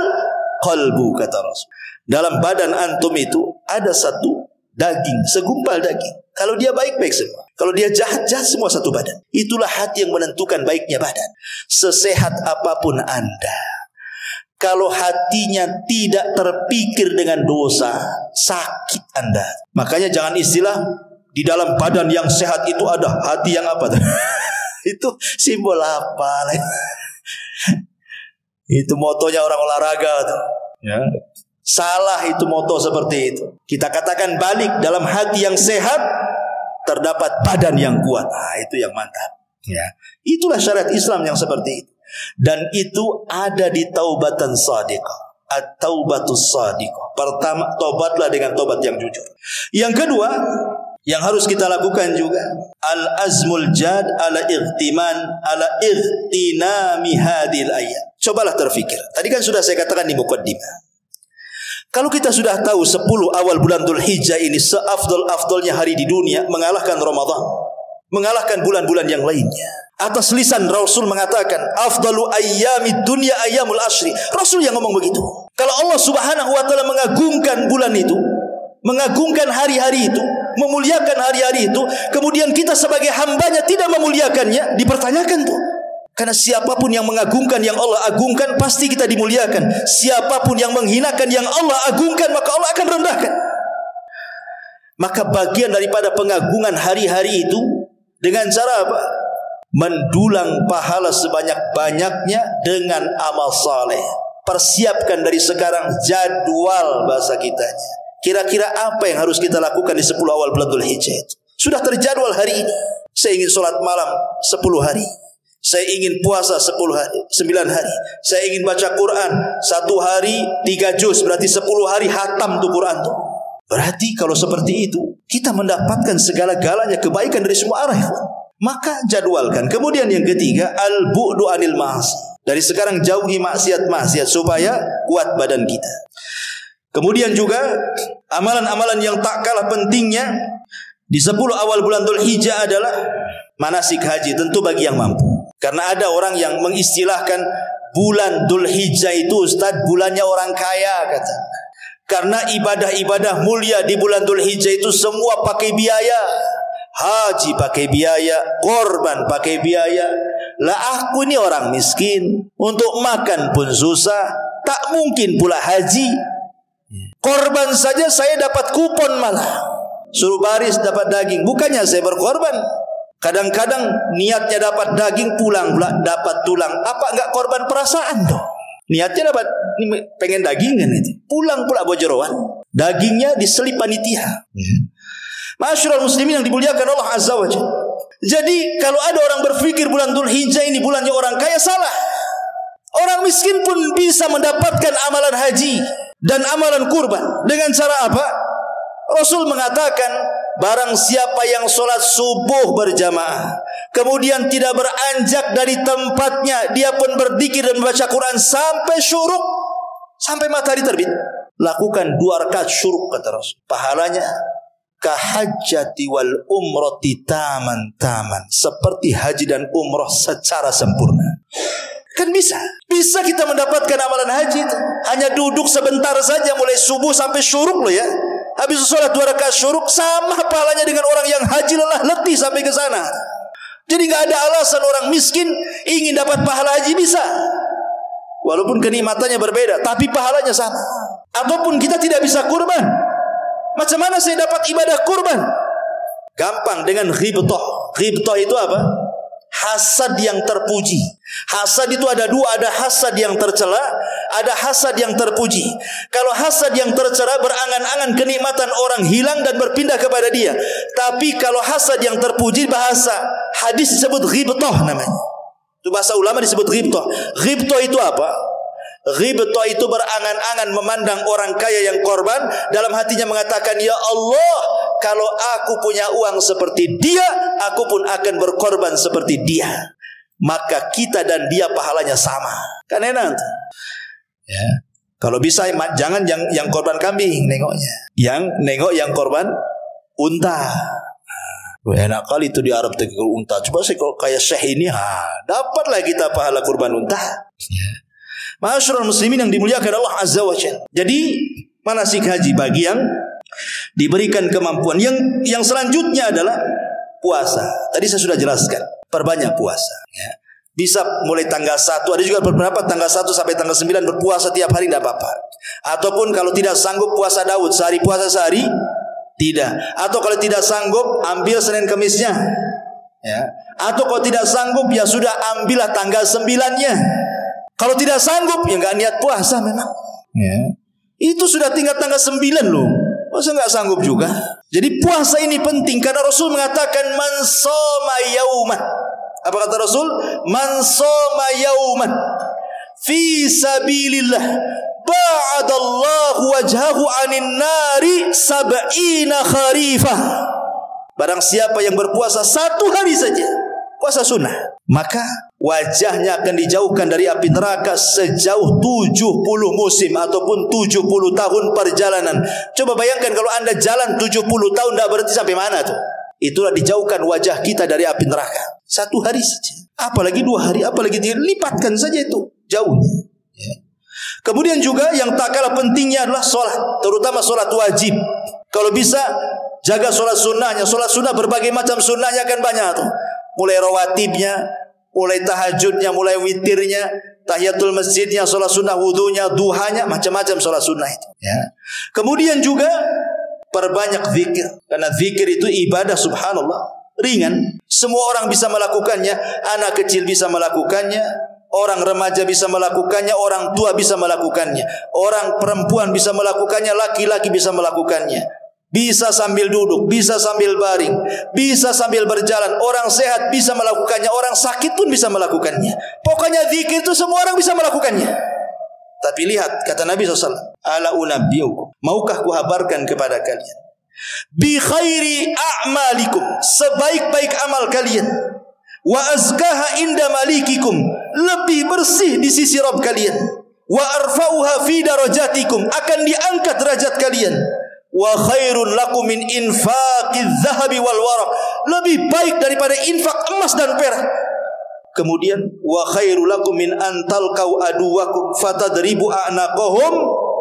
qalbu, kata Rasul. Dalam badan antum itu ada satu daging, segumpal daging. Kalau dia baik-baik semua, kalau dia jahat-jahat semua satu badan. Itulah hati yang menentukan baiknya badan. Sesehat apapun Anda, kalau hatinya tidak terpikir dengan dosa, sakit Anda. Makanya jangan istilah di dalam badan yang sehat itu ada hati yang apa? Itu simbol apa? Itu motonya orang olahraga tuh. Ya. Salah itu moto seperti itu. Kita katakan balik, dalam hati yang sehat terdapat badan yang kuat. Itu yang mantap. Ya. Itulah syariat Islam yang seperti itu. Dan itu ada di taubatan sadiqah. At-taubatus sadiqah. Pertama, tobatlah dengan tobat yang jujur. Yang kedua, yang harus kita lakukan juga, al-azmul jad ala ightinami hadil ayat. Cobalah terfikir. Tadi kan sudah saya katakan di muqaddimah. Kalau kita sudah tahu 10 awal bulan Dzulhijjah ini seafdol-afdolnya hari di dunia, mengalahkan Ramadan, mengalahkan bulan-bulan yang lainnya. Atas lisan Rasul mengatakan, afdalu ayyamid dunya ayyamul ashri. Rasul yang ngomong begitu. Kalau Allah Subhanahu wa taala mengagungkan bulan itu, mengagungkan hari-hari itu, memuliakan hari-hari itu, kemudian kita sebagai hambanya tidak memuliakannya, dipertanyakan tuh. Karena siapapun yang mengagungkan yang Allah agungkan, pasti kita dimuliakan. Siapapun yang menghinakan yang Allah agungkan, maka Allah akan rendahkan. Maka bagian daripada pengagungan hari-hari itu dengan cara apa? Mendulang pahala sebanyak-banyaknya dengan amal saleh. Persiapkan dari sekarang jadwal bahasa kitanya. Kira-kira apa yang harus kita lakukan di 10 awal bulan Dzulhijjah itu? Sudah terjadwal hari ini. Saya ingin sholat malam 10 hari. Saya ingin puasa 10 hari, 9 hari. Saya ingin baca Quran 1 hari 3 juz, berarti 10 hari hatam tuh Quran tuh. Berarti kalau seperti itu, kita mendapatkan segala-galanya kebaikan dari semua arah. Maka jadwalkan. Kemudian yang ketiga, al-bu'du anil ma'asi. Dari sekarang jauhi maksiat-maksiat supaya kuat badan kita. Kemudian juga amalan-amalan yang tak kalah pentingnya di 10 awal bulan Dzulhijjah adalah manasik haji, tentu bagi yang mampu. Karena ada orang yang mengistilahkan bulan Dzulhijjah itu Ustaz bulannya orang kaya kata. Karena ibadah-ibadah mulia di bulan Dzulhijjah itu semua pakai biaya. Haji pakai biaya, korban pakai biaya. Lah aku ini orang miskin, untuk makan pun susah, tak mungkin pula haji. Korban saja saya dapat kupon malah. Suruh baris dapat daging, bukannya saya berkorban. Kadang-kadang niatnya dapat daging, pulang pula dapat tulang. Apa enggak korban perasaan tuh? Niatnya dapat pengen daging kan itu. Pulang pula bojeroan. Dagingnya diselip panitia. Ma'asyiral muslimin yang dimuliakan Allah Azza wa Jalla. Jadi kalau ada orang berpikir bulan Dzulhijjah ini bulannya orang kaya, salah. Orang miskin pun bisa mendapatkan amalan haji dan amalan kurban. Dengan cara apa? Rasul mengatakan, barang siapa yang sholat subuh berjamaah, kemudian tidak beranjak dari tempatnya, dia pun berzikir dan membaca Quran sampai syuruk, sampai matahari terbit, lakukan 2 rakaat syuruk kata Rasul. Pahalanya kahajjati wal umrati taman, seperti haji dan umrah secara sempurna. Kan bisa kita mendapatkan amalan haji itu. Hanya duduk sebentar saja mulai subuh sampai syuruk loh ya. Habis sholat 2 rakaat syuruk sama pahalanya dengan orang yang haji lelah letih sampai ke sana. Jadi nggak ada alasan orang miskin ingin dapat pahala haji, bisa. Walaupun kenikmatannya berbeda, tapi pahalanya sama. Ataupun kita tidak bisa kurban. Macam mana saya dapat ibadah kurban? Gampang, dengan ghibtah. Ghibtah itu apa? Hasad yang terpuji. Hasad itu ada 2, ada hasad yang tercela, ada hasad yang terpuji. Kalau hasad yang tercela berangan-angan kenikmatan orang hilang dan berpindah kepada dia. Tapi kalau hasad yang terpuji, bahasa hadis disebut ghibtah namanya. Itu bahasa ulama disebut ghibtah. Ghibtah itu apa? Ghibtah itu berangan-angan memandang orang kaya yang korban, dalam hatinya mengatakan, ya Allah, kalau aku punya uang seperti dia, aku pun akan berkorban seperti dia. Maka kita dan dia pahalanya sama. Kan enak. Ya. Kalau bisa jangan yang korban kambing nengoknya. Yang nengok yang korban unta. Enak kali itu di Arab tegak unta. Coba sih kalau kayak Syekh ini, dapatlah kita pahala kurban unta. Ya. Ma'asyiral muslimin yang dimuliakan Allah Azza wa Jalla. Jadi manasik haji bagi yang diberikan kemampuan. Yang selanjutnya adalah puasa. Tadi saya sudah jelaskan, perbanyak puasa ya. Bisa mulai tanggal 1, ada juga beberapa tanggal 1 sampai tanggal 9 berpuasa tiap hari tidak apa-apa. Ataupun kalau tidak sanggup puasa Daud, sehari puasa sehari tidak. Atau kalau tidak sanggup ambil Senin Kemisnya ya. Atau kalau tidak sanggup ya sudah ambillah tanggal 9-nya. Kalau tidak sanggup ya nggak niat puasa memang. Ya. Itu sudah tinggal tanggal 9 loh. Masa nggak sanggup juga? Jadi puasa ini penting karena Rasul mengatakan man shoma yauman. Apa kata Rasul? Man shoma yauman fi sabilillah ba'adallahu wajhahu 'anil nari 70 kharifah. Barang siapa yang berpuasa 1 hari saja, puasa sunnah, maka wajahnya akan dijauhkan dari api neraka sejauh 70 musim ataupun 70 tahun perjalanan. Coba bayangkan kalau Anda jalan 70 tahun tidak berhenti sampai mana tuh? Itulah dijauhkan wajah kita dari api neraka. 1 hari saja. Apalagi 2 hari, apalagi 3, lipatkan saja itu jauhnya. Ya. Kemudian juga yang tak kalah pentingnya adalah sholat, terutama sholat wajib. Kalau bisa jaga sholat sunnahnya. Sholat sunnah berbagai macam sunnahnya kan banyak tuh. Mulai rawatibnya, mulai tahajudnya, mulai witirnya, tahiyatul masjidnya, sholat sunnah wudunya, duhanya, macam-macam sholat sunnah itu. Ya. Kemudian juga perbanyak zikir, karena zikir itu ibadah subhanallah ringan. Semua orang bisa melakukannya, anak kecil bisa melakukannya, orang remaja bisa melakukannya, orang tua bisa melakukannya, orang perempuan bisa melakukannya, laki-laki bisa melakukannya. Bisa sambil duduk, bisa sambil baring, bisa sambil berjalan. Orang sehat bisa melakukannya, orang sakit pun bisa melakukannya. Pokoknya zikir itu semua orang bisa melakukannya. Tapi lihat, kata Nabi SAW, ala unabbiukum, maukah kuhabarkan kepada kalian, bi khairi a'malikum, sebaik-baik amal kalian, wa azkaha inda malikikum, lebih bersih di sisi Rabb kalian, wa arfa'uha fi darajatikum, akan diangkat derajat kalian, wa khairun lakum min infaqiz zahabi wal waraq, lebih baik daripada infak emas dan perak. Kemudian wa khairul lakum min antalqau aduwakum fatadribu a'naqahum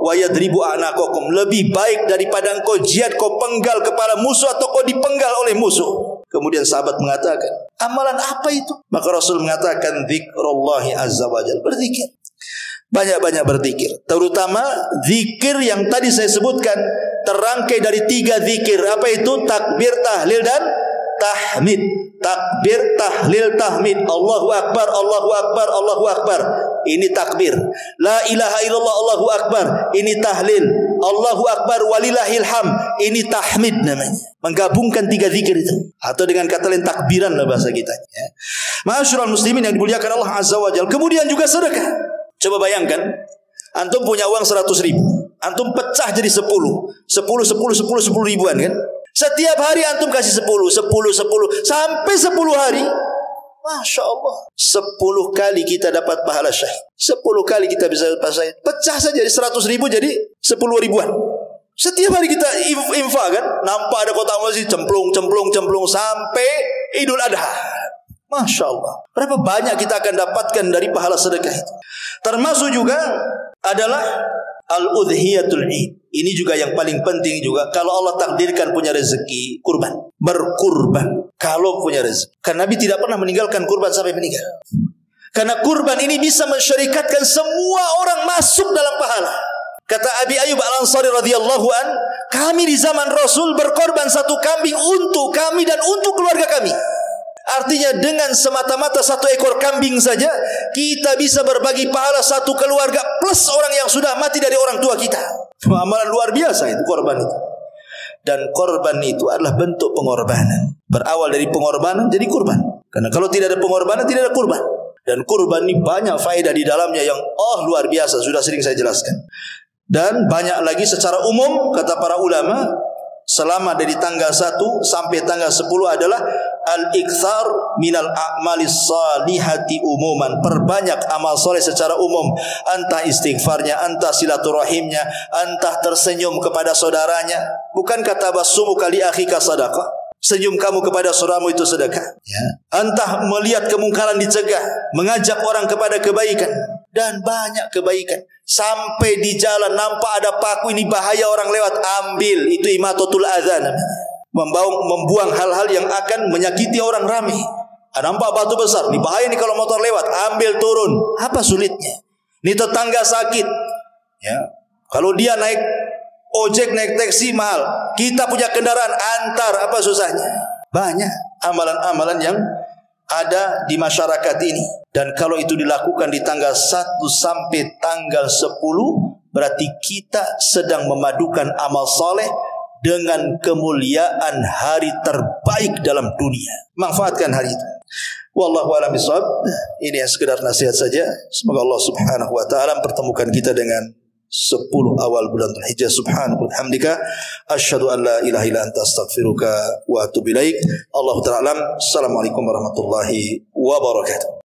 wa yadribu a'naqakum. Lebih baik daripada engkau jihad, kau penggal kepala musuh atau kau dipenggal oleh musuh. Kemudian sahabat mengatakan, amalan apa itu? Maka Rasul mengatakan, zikrullahi azza wajalla, berzikir. Banyak-banyak berzikir. Terutama zikir yang tadi saya sebutkan, terangkai dari 3 zikir. Apa itu? Takbir, tahlil dan tahmid. Takbir, tahlil, tahmid. Allahu akbar, Allahu akbar, Allahu akbar. Ini takbir. La ilaha illallah, Allahu akbar. Ini tahlil. Allahu akbar walillahil ham. Ini tahmid namanya. Menggabungkan 3 zikir itu. Atau dengan kata lain takbiran lah bahasa kita. Ya. Ma'asyiral muslimin yang dimuliakan Allah azza wajalla. Kemudian juga sedekah. Coba bayangkan, antum punya uang 100.000. Antum pecah jadi 10 ribuan kan? Setiap hari antum kasih 10 sampai 10 hari. Masya Allah, 10 kali kita dapat pahala syahid. 10 kali kita bisa dapat syahid. Pecah saja dari 100.000 jadi 10 ribuan. Setiap hari kita infak kan? Nampak ada kotak masjid cemplung sampai Idul Adha. Masya Allah, berapa banyak kita akan dapatkan dari pahala sedekah itu. Termasuk juga adalah al-udhiyatul id. Ini juga yang paling penting juga. Kalau Allah takdirkan punya rezeki, kurban. Berkurban kalau punya rezeki. Karena Nabi tidak pernah meninggalkan kurban sampai meninggal. Karena kurban ini bisa mensyarikatkan semua orang masuk dalam pahala. Kata Abi Ayyub Al-Ansari radhiyallahu an, kami di zaman Rasul berkorban 1 kambing untuk kami dan untuk keluarga kami. Artinya dengan semata-mata 1 ekor kambing saja kita bisa berbagi pahala 1 keluarga plus orang yang sudah mati dari orang tua kita. Amalan luar biasa itu korban itu. Dan korban itu adalah bentuk pengorbanan. Berawal dari pengorbanan jadi kurban. Karena kalau tidak ada pengorbanan tidak ada kurban. Dan kurban ini banyak faedah di dalamnya yang luar biasa, sudah sering saya jelaskan. Dan banyak lagi secara umum kata para ulama, selama dari tanggal 1 sampai tanggal 10 adalah al-iktsar minal a'malis salihati umuman. Perbanyak amal soleh secara umum. Entah istighfarnya, entah silaturahimnya, entah tersenyum kepada saudaranya. Bukan kata basumu kali akhika sadaqah. Senyum kamu kepada saudaramu itu sedekah. Ya. Entah melihat kemungkaran dicegah, mengajak orang kepada kebaikan. Dan banyak kebaikan. Sampai di jalan nampak ada paku, ini bahaya orang lewat, ambil. Itu imatatul adza namanya. Membuang hal-hal yang akan menyakiti orang ramai. Nampak batu besar, ini bahaya nih kalau motor lewat, ambil turun. Apa sulitnya? Ini tetangga sakit. Ya. Kalau dia naik ojek, naik taksi mahal, kita punya kendaraan antar, apa susahnya? Banyak amalan-amalan yang ada di masyarakat ini. Dan kalau itu dilakukan di tanggal 1 sampai tanggal 10, berarti kita sedang memadukan amal soleh dengan kemuliaan hari terbaik dalam dunia. Manfaatkan hari itu. Wallahu a'lam bishawab. Ini sekedar nasihat saja. Semoga Allah Subhanahu wa taala mempertemukan kita dengan 10 awal bulan Dzulhijjah. Subhanahu wa hamdika asyhadu an la ilaha illa anta astaghfiruka wa atubu ilaik. Allahu ta'ala alam. Assalamualaikum warahmatullahi wabarakatuh.